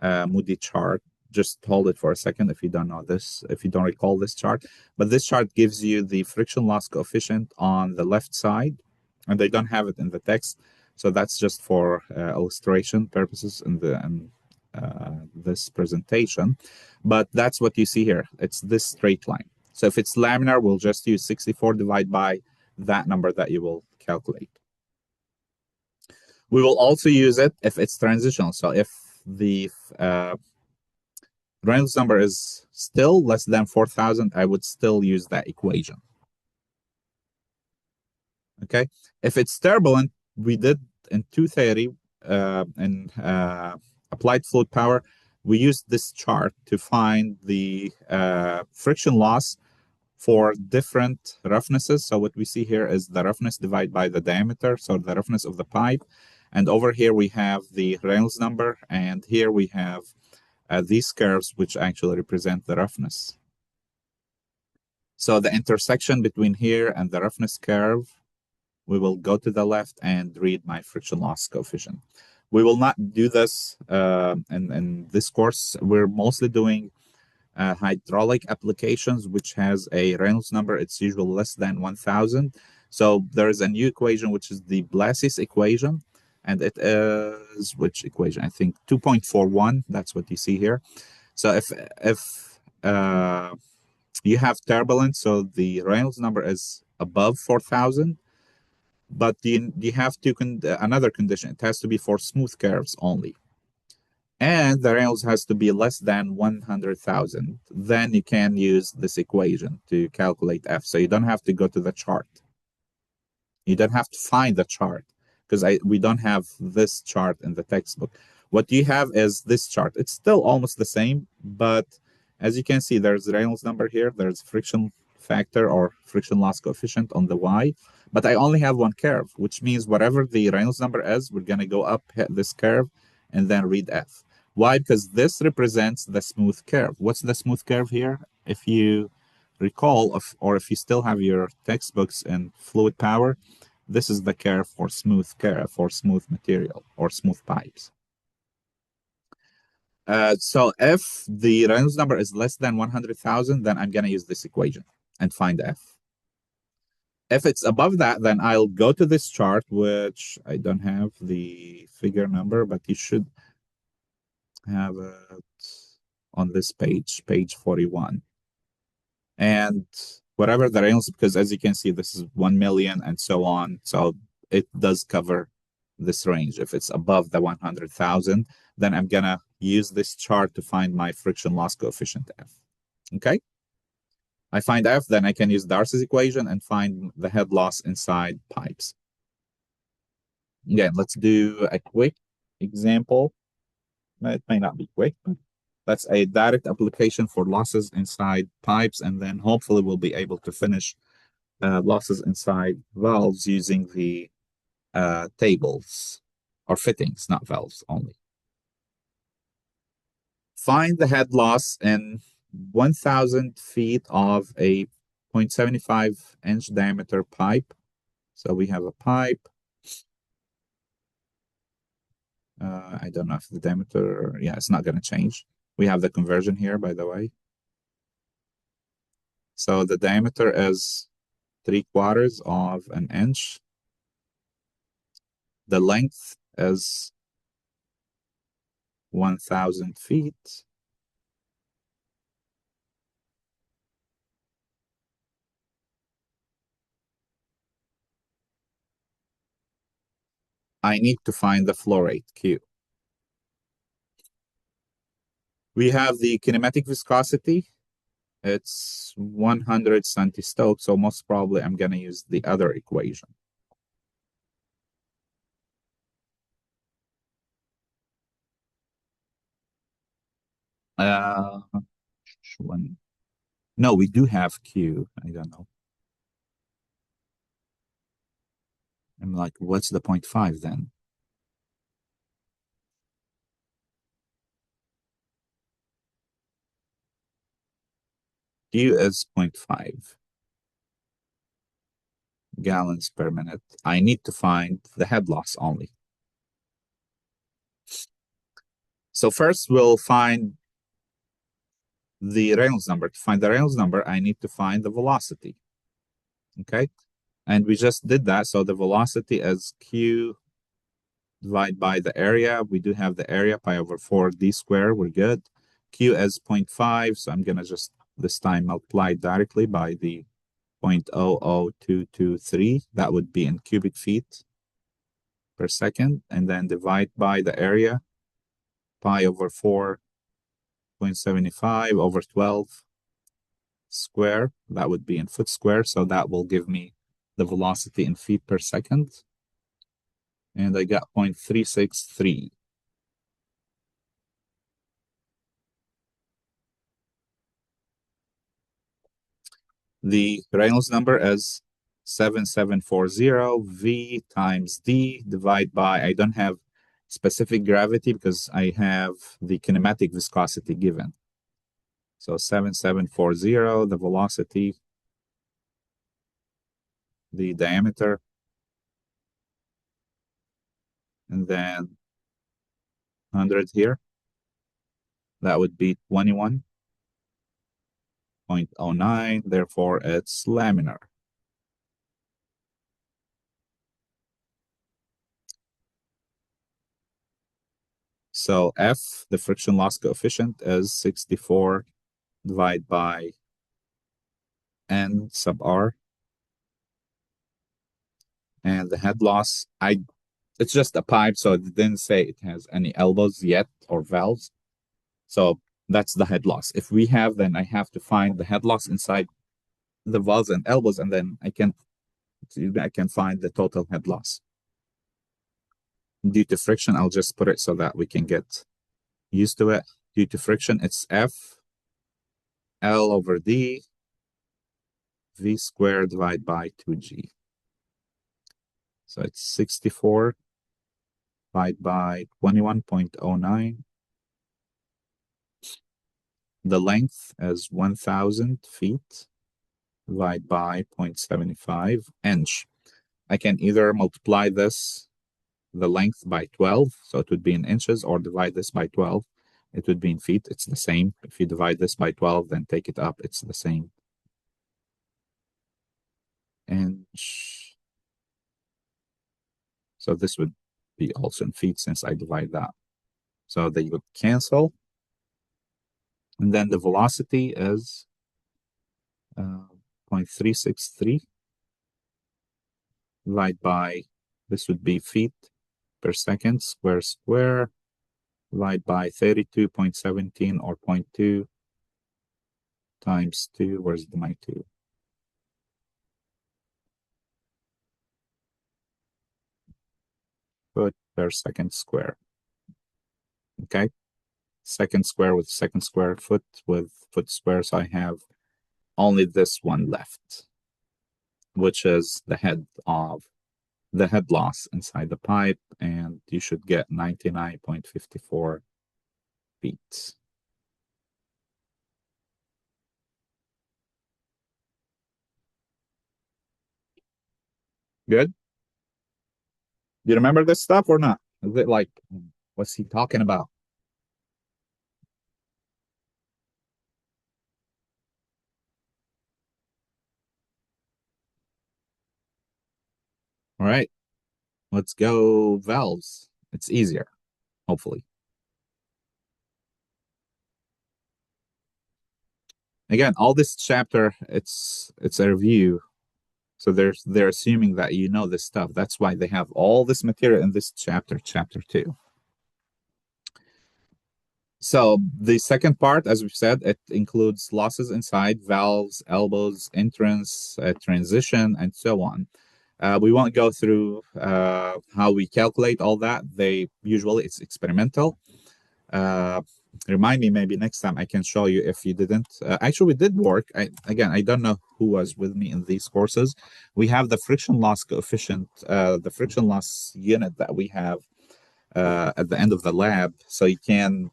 Moody chart. Just hold it for a second if you don't know this, if you don't recall this chart. But this chart gives you the friction loss coefficient on the left side, and they don't have it in the text. So that's just for illustration purposes in this presentation. But that's what you see here. It's this straight line. So if it's laminar, we'll just use 64 divided by that number that you will calculate. We will also use it if it's transitional. So if the Reynolds number is still less than 4,000, I would still use that equation. Okay. If it's turbulent, we did in 230 in applied fluid power, we used this chart to find the friction loss for different roughnesses. So what we see here is the roughness divided by the diameter, so the roughness of the pipe. And over here we have the Reynolds number, and here we have these curves, which actually represent the roughness. So the intersection between here and the roughness curve, we will go to the left and read my friction loss coefficient. We will not do this in this course. We're mostly doing hydraulic applications, which has a Reynolds number. It's usually less than 1,000. So there is a new equation, which is the Blassy's equation. And it is, which equation? I think 2.41. That's what you see here. So if you have turbulence, so the Reynolds number is above 4,000. But you have to another condition. It has to be for smooth curves only. and the Reynolds has to be less than 100,000. Then you can use this equation to calculate F. So you don't have to go to the chart. You don't have to find the chart because we don't have this chart in the textbook. What you have is this chart. It's still almost the same, but as you can see, there's Reynolds number here. There's friction factor or friction loss coefficient on the Y, but I only have one curve, which means whatever the Reynolds number is, we're going to go up, hit this curve, and then read F. Why? Because this represents the smooth curve. What's the smooth curve here? If you recall, or if you still have your textbooks in fluid power, this is the curve for smooth material or smooth pipes. So if the Reynolds number is less than 100,000, then I'm going to use this equation and find F. If it's above that, then I'll go to this chart, which I don't have the figure number, but you should have it on this page, page 41. And whatever the Reynolds, because as you can see, this is 1 million and so on. So it does cover this range. If it's above the 100,000, then I'm going to use this chart to find my friction loss coefficient F. Okay? I find F, then I can use Darcy's equation and find the head loss inside pipes. Again, let's do a quick example. It may not be quick, but that's a direct application for losses inside pipes, and then hopefully we'll be able to finish losses inside valves using the tables or fittings, not valves only. Find the head loss in 1,000 feet of a 0.75 inch diameter pipe. So we have a pipe. I don't know if the diameter, yeah, it's not going to change. We have the conversion here, by the way. So the diameter is 3/4 of an inch. The length is 1,000 feet. I need to find the flow rate, Q. We have the kinematic viscosity. It's 100 centi-Stokes, so most probably I'm going to use the other equation. One. No, we do have Q. I don't know. I'm like, what's the 0.5 then? Q is 0.5 gallons per minute. I need to find the head loss only. So first we'll find the Reynolds number. To find the Reynolds number, I need to find the velocity. Okay. And we just did that. So the velocity is Q divided by the area. We do have the area, pi over 4d squared. We're good. Q is 0.5. So I'm going to just this time multiply directly by the 0.00223. That would be in cubic feet per second. And then divide by the area, pi over 4.75 over 12 square. That would be in foot square. So that will give me the velocity in feet per second. And I got 0.363. The Reynolds number is 7740 V times D divided by, I don't have specific gravity because I have the kinematic viscosity given. So 7740, the velocity, the diameter, and then 100 here. That would be 21.09. Therefore, it's laminar. So F, the friction loss coefficient, is 64 divided by N sub R. And the head loss, It's just a pipe, so it didn't say it has any elbows yet or valves. So that's the head loss. If we have, then I have to find the head loss inside the valves and elbows, and then I can find the total head loss. Due to friction, I'll just put it so that we can get used to it. Due to friction, it's F L over D V squared divided by 2G. So it's 64 divided by 21.09. The length is 1,000 feet divided by 0.75 inch. I can either multiply this, the length, by 12, so it would be in inches, or divide this by 12. It would be in feet. It's the same. If you divide this by 12, then take it up, it's the same. Inch. So this would be also in feet since I divide that. So they would cancel. And then the velocity is 0.363 divided by, this would be feet per second, square, divided by 32.17 or 0.2 times 2. Where's my 2? Foot per second square. Okay. Second square with second square, foot with foot square. So I have only this one left, which is the head loss inside the pipe, and you should get 99.54 feet. Good? Do you remember this stuff or not? Is it like, what's he talking about? All right, let's go valves. It's easier, hopefully. Again, all this chapter, it's a review. So they're assuming that you know this stuff. That's why they have all this material in this chapter 2. So the second part, as we said, it includes losses inside, valves, elbows, entrance, transition, and so on. We won't go through how we calculate all that. It's experimental. Remind me maybe next time I can show you if you didn't. Actually, we did work. I don't know who was with me in these courses. We have the friction loss coefficient, the friction loss unit that we have at the end of the lab. So you can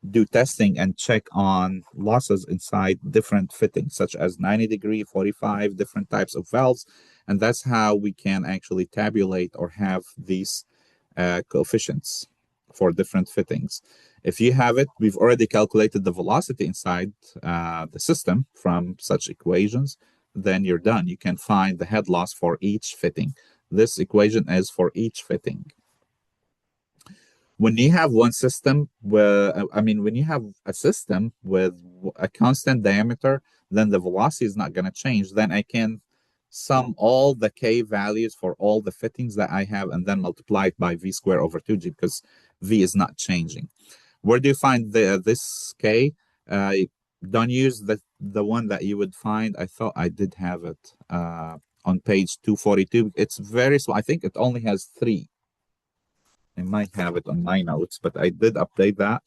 do testing and check on losses inside different fittings, such as 90 degree, 45, different types of valves. And that's how we can actually tabulate or have these coefficients for different fittings. If you have it, we've already calculated the velocity inside the system from such equations, then you're done. You can find the head loss for each fitting. This equation is for each fitting. When you have one system when you have a system with a constant diameter, then the velocity is not going to change. Then I can sum all the K values for all the fittings that I have and then multiply it by V squared over 2G because V is not changing. Where do you find this K? Don't use the one that you would find. I thought I did have it on page 242. It's very small. I think it only has 3. I might have it on my notes, but I did update that.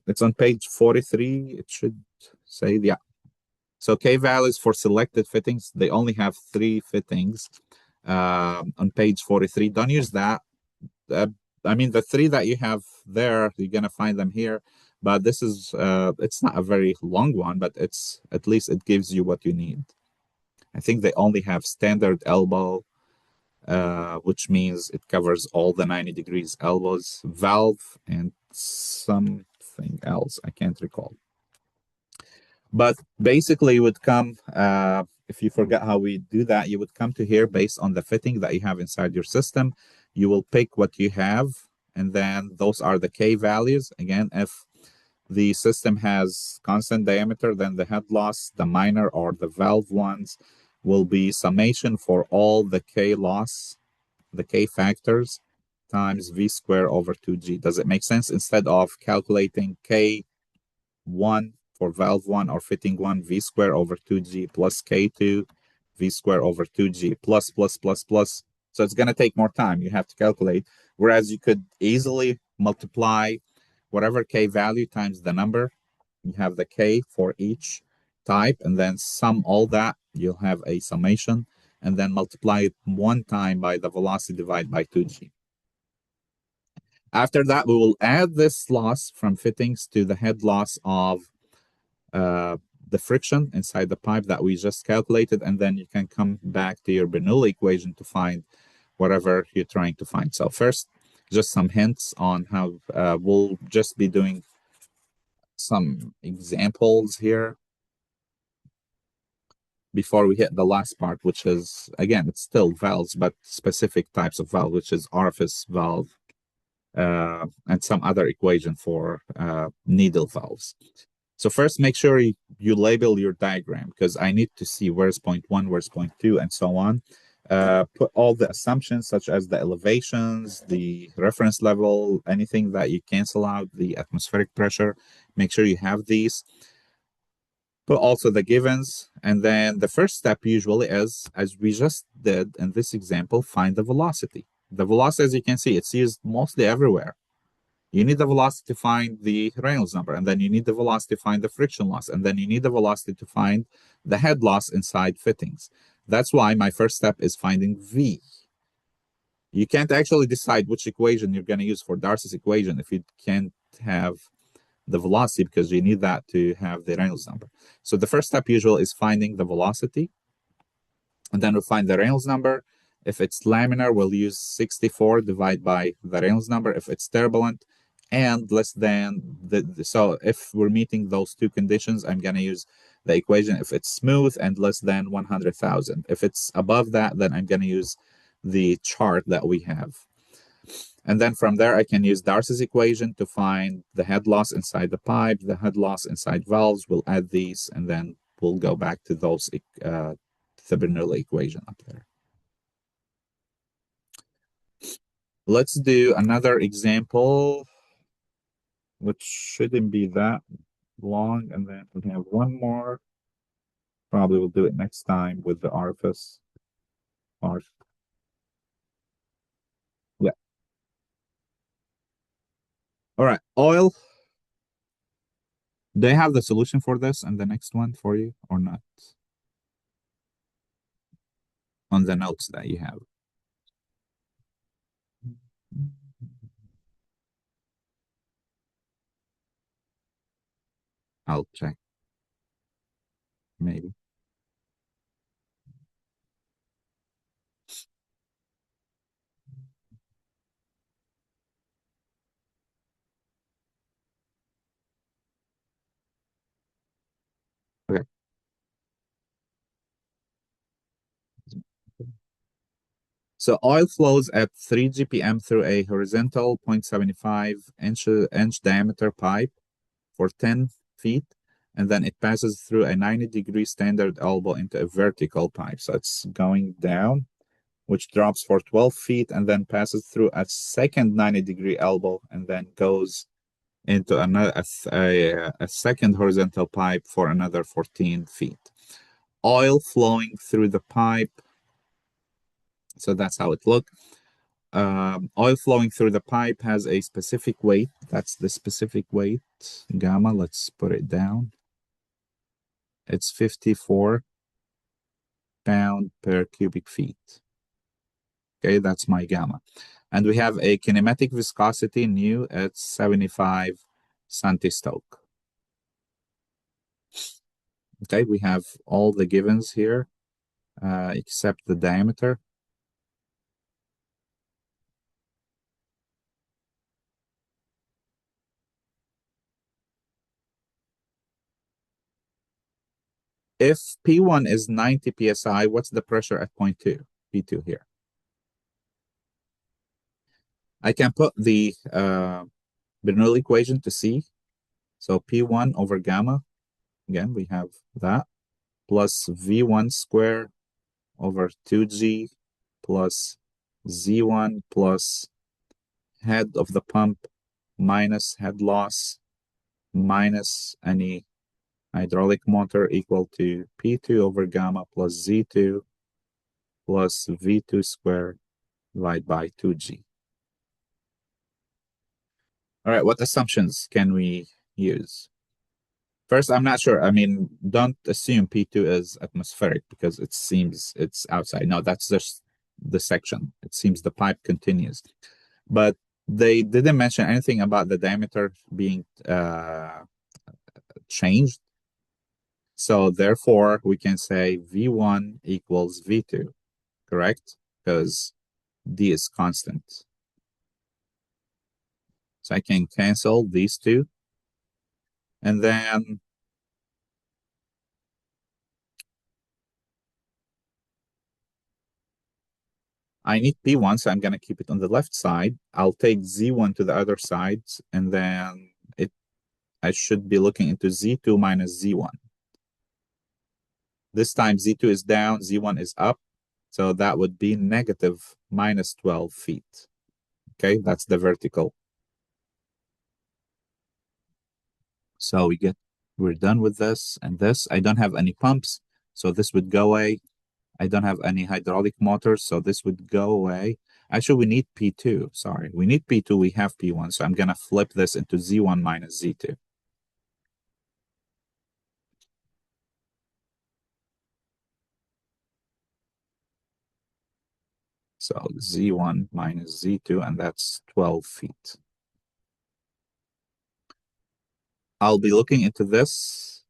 It's on page 43. It should say, yeah. So K values for selected fittings, they only have 3 fittings on page 43. Don't use that. The 3 that you have there, you're going to find them here. But this is, it's not a very long one, but at least it gives you what you need. I think they only have standard elbow, which means it covers all the 90 degrees elbows, valve, and something else. I can't recall. But basically, you would come, if you forget how we do that, you would come to here based on the fitting that you have inside your system. You will pick what you have, and then those are the K values. Again, if the system has constant diameter, then the head loss, the minor or the valve ones, will be summation for all the K loss the K factors times V square over 2G. Does it make sense? Instead of calculating K1 for valve 1 or fitting 1, V square over 2G plus K2, V square over 2G plus. So it's going to take more time. You have to calculate. Whereas you could easily multiply whatever K value times the number. You have the K for each type, and then sum all that. You'll have a summation, and then multiply it one time by the velocity divided by 2G. After that, we will add this loss from fittings to the head loss of the friction inside the pipe that we just calculated, and then you can come back to your Bernoulli equation to find whatever you're trying to find. So first, just some hints on how we'll just be doing some examples here before we hit the last part, which is, again, it's still valves, but specific types of valve, which is orifice valve and some other equation for needle valves. So first, make sure you label your diagram, because I need to see where's point 1, where's point 2, and so on. Put all the assumptions, such as the elevations, the reference level, anything that you cancel out, the atmospheric pressure. Make sure you have these. Put also the givens. And then the first step usually is, as we just did in this example, find the velocity. The velocity, as you can see, it's used mostly everywhere. You need the velocity to find the Reynolds number, and then you need the velocity to find the friction loss, and then you need the velocity to find the head loss inside fittings. That's why my first step is finding V. You can't actually decide which equation you're going to use for Darcy's equation if you can't have the velocity, because you need that to have the Reynolds number. So the first step usually is finding the velocity, and then we'll find the Reynolds number. If it's laminar, we'll use 64 divided by the Reynolds number. If it's turbulent and less than so if we're meeting those two conditions, I'm going to use the equation if it's smooth and less than 100,000. If it's above that, then I'm going to use the chart that we have. And then from there, I can use Darcy's equation to find the head loss inside the pipe, the head loss inside valves. We'll add these, and then we'll go back to those the Bernoulli equation up there. Let's do another example, which shouldn't be that long, and then we have one more. Probably we'll do it next time with the orifice part. Yeah. All right, oil. Do I have the solution for this and the next one for you or not? On the notes that you have. I'll check. Maybe. Okay. So oil flows at 3 GPM through a horizontal 0.75 inch diameter pipe for 10 feet, and then it passes through a 90-degree standard elbow into a vertical pipe. So it's going down, which drops for 12 feet and then passes through a second 90-degree elbow and then goes into another a second horizontal pipe for another 14 feet. Oil flowing through the pipe. So that's how it looks. Oil flowing through the pipe has a specific weight. That's the specific weight, gamma. Let's put it down. It's 54 pound per cubic feet. Okay, that's my gamma. And we have a kinematic viscosity nu at 75 centistoke. Okay, we have all the givens here, except the diameter. If P1 is 90 psi, what's the pressure at point 2, P2 here? I can put the Bernoulli equation to see. So P1 over gamma, again, we have that, plus V1 square over 2G plus Z1 plus head of the pump minus head loss minus any hydraulic motor equal to P2 over gamma plus Z2 plus V2 squared divided by 2G. All right, what assumptions can we use? First, I'm not sure. I mean, don't assume P2 is atmospheric because it seems it's outside. No, that's just the section. It seems the pipe continues. But they didn't mention anything about the diameter being changed. So therefore, we can say V1 equals V2, correct? Because D is constant. So I can cancel these two. And then I need P1, so I'm going to keep it on the left side. I'll take Z1 to the other side, and then I should be looking into Z2 minus Z1. This time Z2 is down, Z1 is up. So that would be negative minus 12 feet. Okay, that's the vertical. So we're done with this and this. I don't have any pumps, so this would go away. I don't have any hydraulic motors, so this would go away. Actually, we need P2. Sorry, we need P2. We have P1, so I'm going to flip this into Z1 minus Z2. So Z1 minus Z2, and that's 12 feet. I'll be looking into this.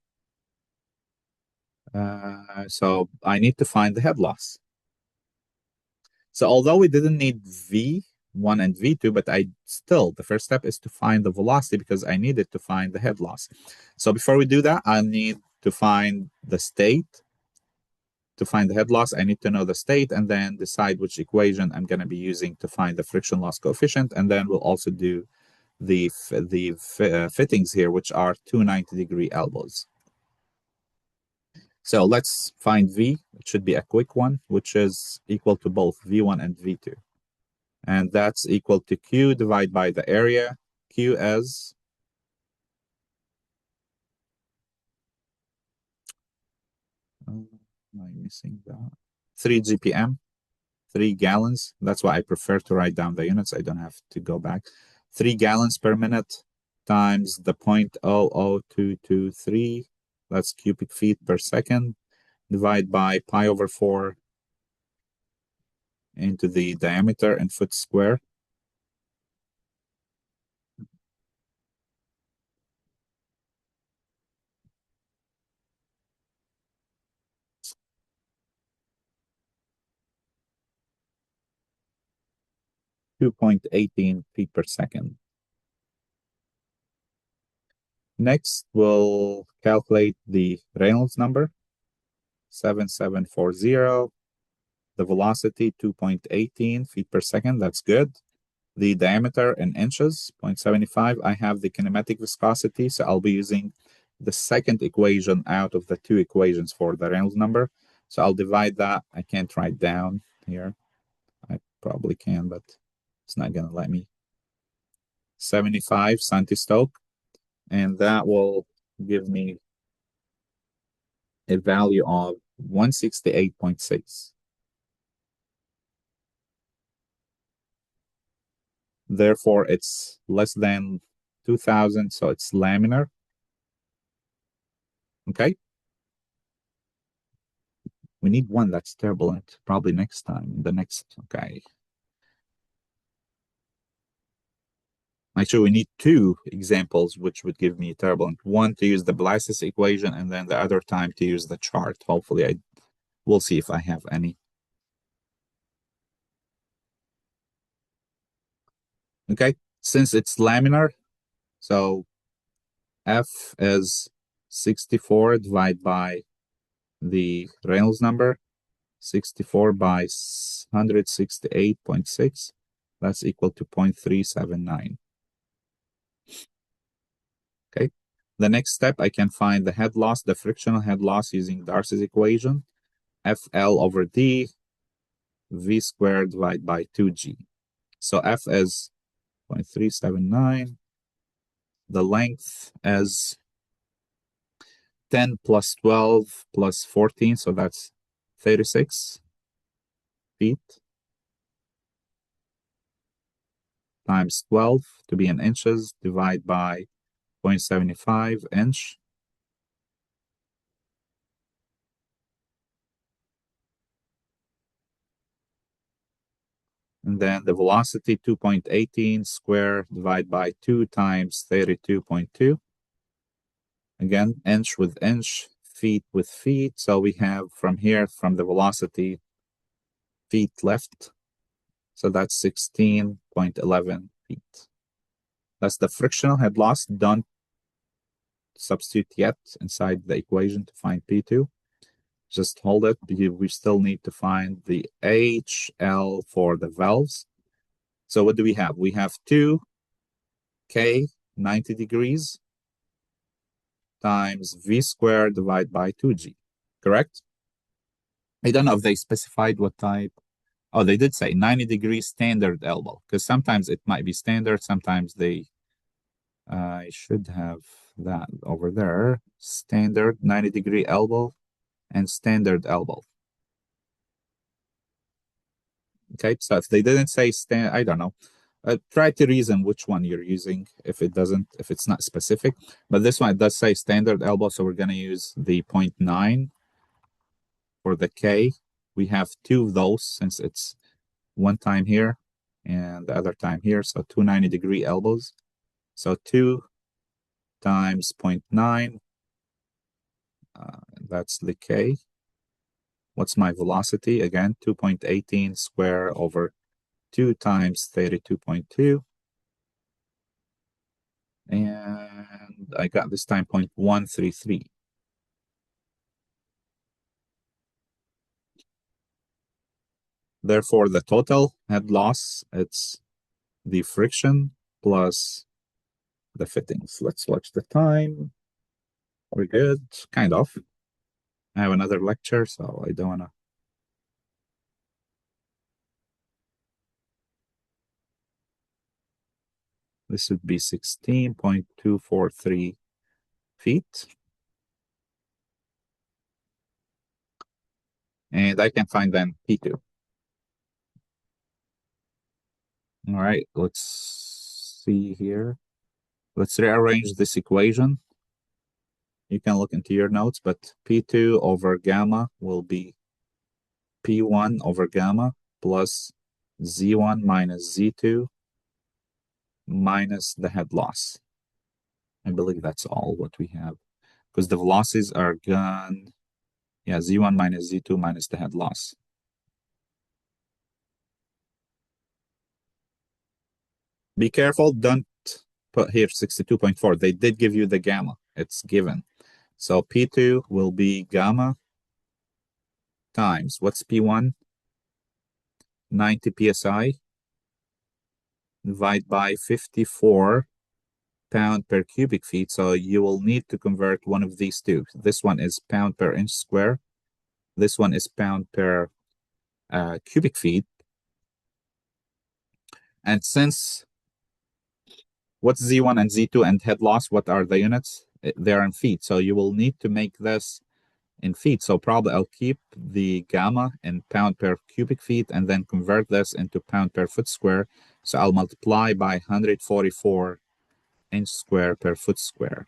So I need to find the head loss. So although we didn't need V1 and V2, but the first step is to find the velocity because I needed to find the head loss. So before we do that, I need to find the state. To find the head loss, I need to know the state and then decide which equation I'm going to be using to find the friction loss coefficient. And then we'll also do the fittings here, which are 290-degree elbows. So let's find V. It should be a quick one, which is equal to both V1 and V2. And that's equal to Q divided by the area. Q is am I missing that? 3 GPM, 3 gallons. That's why I prefer to write down the units. I don't have to go back. 3 gallons per minute times the 0.00223. That's cubic feet per second. Divide by pi over 4 into the diameter in foot square. (2.18 feet per second). Next, we'll calculate the Reynolds number, 7740. The velocity, 2.18 feet per second. That's good. The diameter in inches, 0.75. I have the kinematic viscosity, so I'll be using the second equation out of the two equations for the Reynolds number. So I'll divide that. I can't write down here. I probably can, but it's not going to let me. 75 centistoke. And that will give me a value of 168.6. Therefore, it's less than 2000, so it's laminar. Okay. We need one that's turbulent, probably next time, okay. Actually, we need two examples, which would give me turbulent. One to use the Blasis equation, and then the other time to use the chart. Hopefully, we'll see if I have any. Okay, since it's laminar, so F is 64 divided by the Reynolds number, 64 by 168.6. That's equal to 0.379. Okay. The next step, I can find the head loss, the frictional head loss using Darcy's equation. FL over D v squared divided by 2g. So F is 0.379. The length is 10 plus 12 plus 14, so that's 36 feet times 12 to be in inches, divide by 0.75 inch. And then the velocity 2.18 square divided by 2 times 32.2. Again, inch with inch, feet with feet. So we have from here, from the velocity, feet left. So that's 16.11 feet. That's the frictional head loss. Don't substitute yet inside the equation to find P2. Just hold it. We still need to find the HL for the valves. So what do we have? We have 2K 90 degrees times V squared divided by 2G, correct? I don't know if they specified what type. Oh, they did say 90 degrees standard elbow, because sometimes it might be standard, sometimes they, I should have that over there, standard 90-degree elbow and standard elbow. Okay, so if they didn't say I don't know. Try to reason which one you're using if it's not specific. But this one, it does say standard elbow, so we're going to use the 0.9 for the K. We have two of those since it's one time here and the other time here. So 2 90-degree elbows. So 2 times 0.9, that's the K. What's my velocity? Again, 2.18 square over 2 times 32.2. And I got this time 0.133. Therefore, the total head loss, it's the friction plus the fittings. Let's watch the time. We're good, kind of. I have another lecture, so I don't want to. This would be 16.243 feet. And I can find then P2. All right, let's see here. Let's rearrange this equation. You can look into your notes, but P2 over gamma will be P1 over gamma plus Z1 minus Z2 minus the head loss. I believe that's all what we have, because the velocities are gone. Yeah, Z1 minus Z2 minus the head loss. Be careful, don't put here 62.4. They did give you the gamma. It's given. So P2 will be gamma times, what's P1? 90 PSI divided by 54 pound per cubic feet. So you will need to convert one of these two. This one is pound per inch square. This one is pound per cubic feet. And since what's Z1 and Z2 and head loss, what are the units? They're in feet. So you will need to make this in feet. So probably I'll keep the gamma in pound per cubic feet and then convert this into pound per foot square. So I'll multiply by 144 inch square per foot square.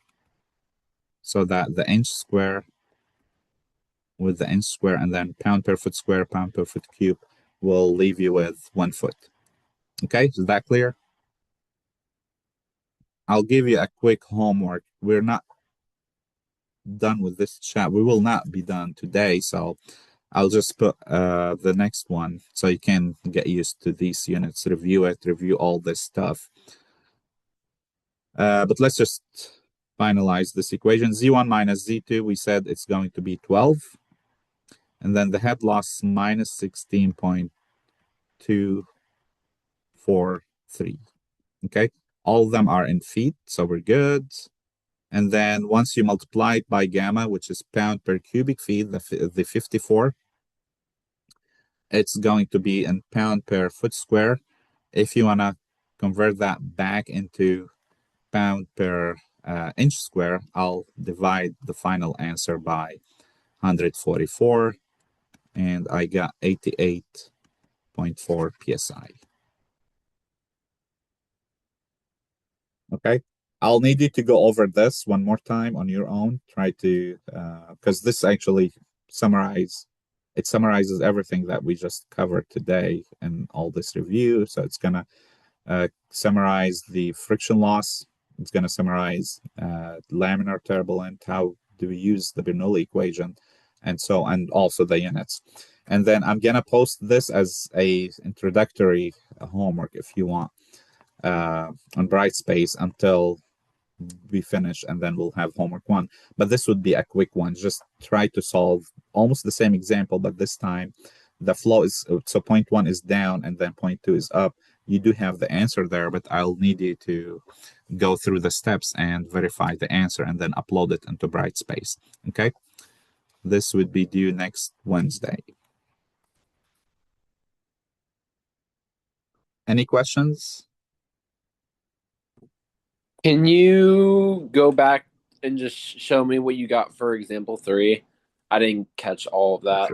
So that the inch square with the inch square and then pound per foot square, pound per foot cube will leave you with 1 foot. Okay, is that clear? I'll give you a quick homework. We're not done with this chat. We will not be done today, so I'll just put the next one so you can get used to these units, review it, review all this stuff. But let's just finalize this equation. Z1 minus Z2, we said it's going to be 12. And then the head loss minus 16.243. Okay, all of them are in feet, so we're good. And then once you multiply it by gamma, which is pound per cubic feet, the 54, it's going to be in pound per foot square. If you want to convert that back into pound per inch square, I'll divide the final answer by 144, and I got 88.4 psi. Okay, I'll need you to go over this one more time on your own. Try to, because this actually summarizes everything that we just covered today in all this review. So it's gonna summarize the friction loss. It's gonna summarize laminar turbulent. How do we use the Bernoulli equation, and also the units. And then I'm gonna post this as a introductory homework if you want on Brightspace until we finish, and then we'll have homework one. But this would be a quick one. Just try to solve almost the same example, but this time the flow is so point one is down and then point two is up. You do have the answer there, but I'll need you to go through the steps and verify the answer and then upload it into Brightspace. Okay, this would be due next Wednesday. Any questions? Can you go back and just show me what you got for example 3? I didn't catch all of that.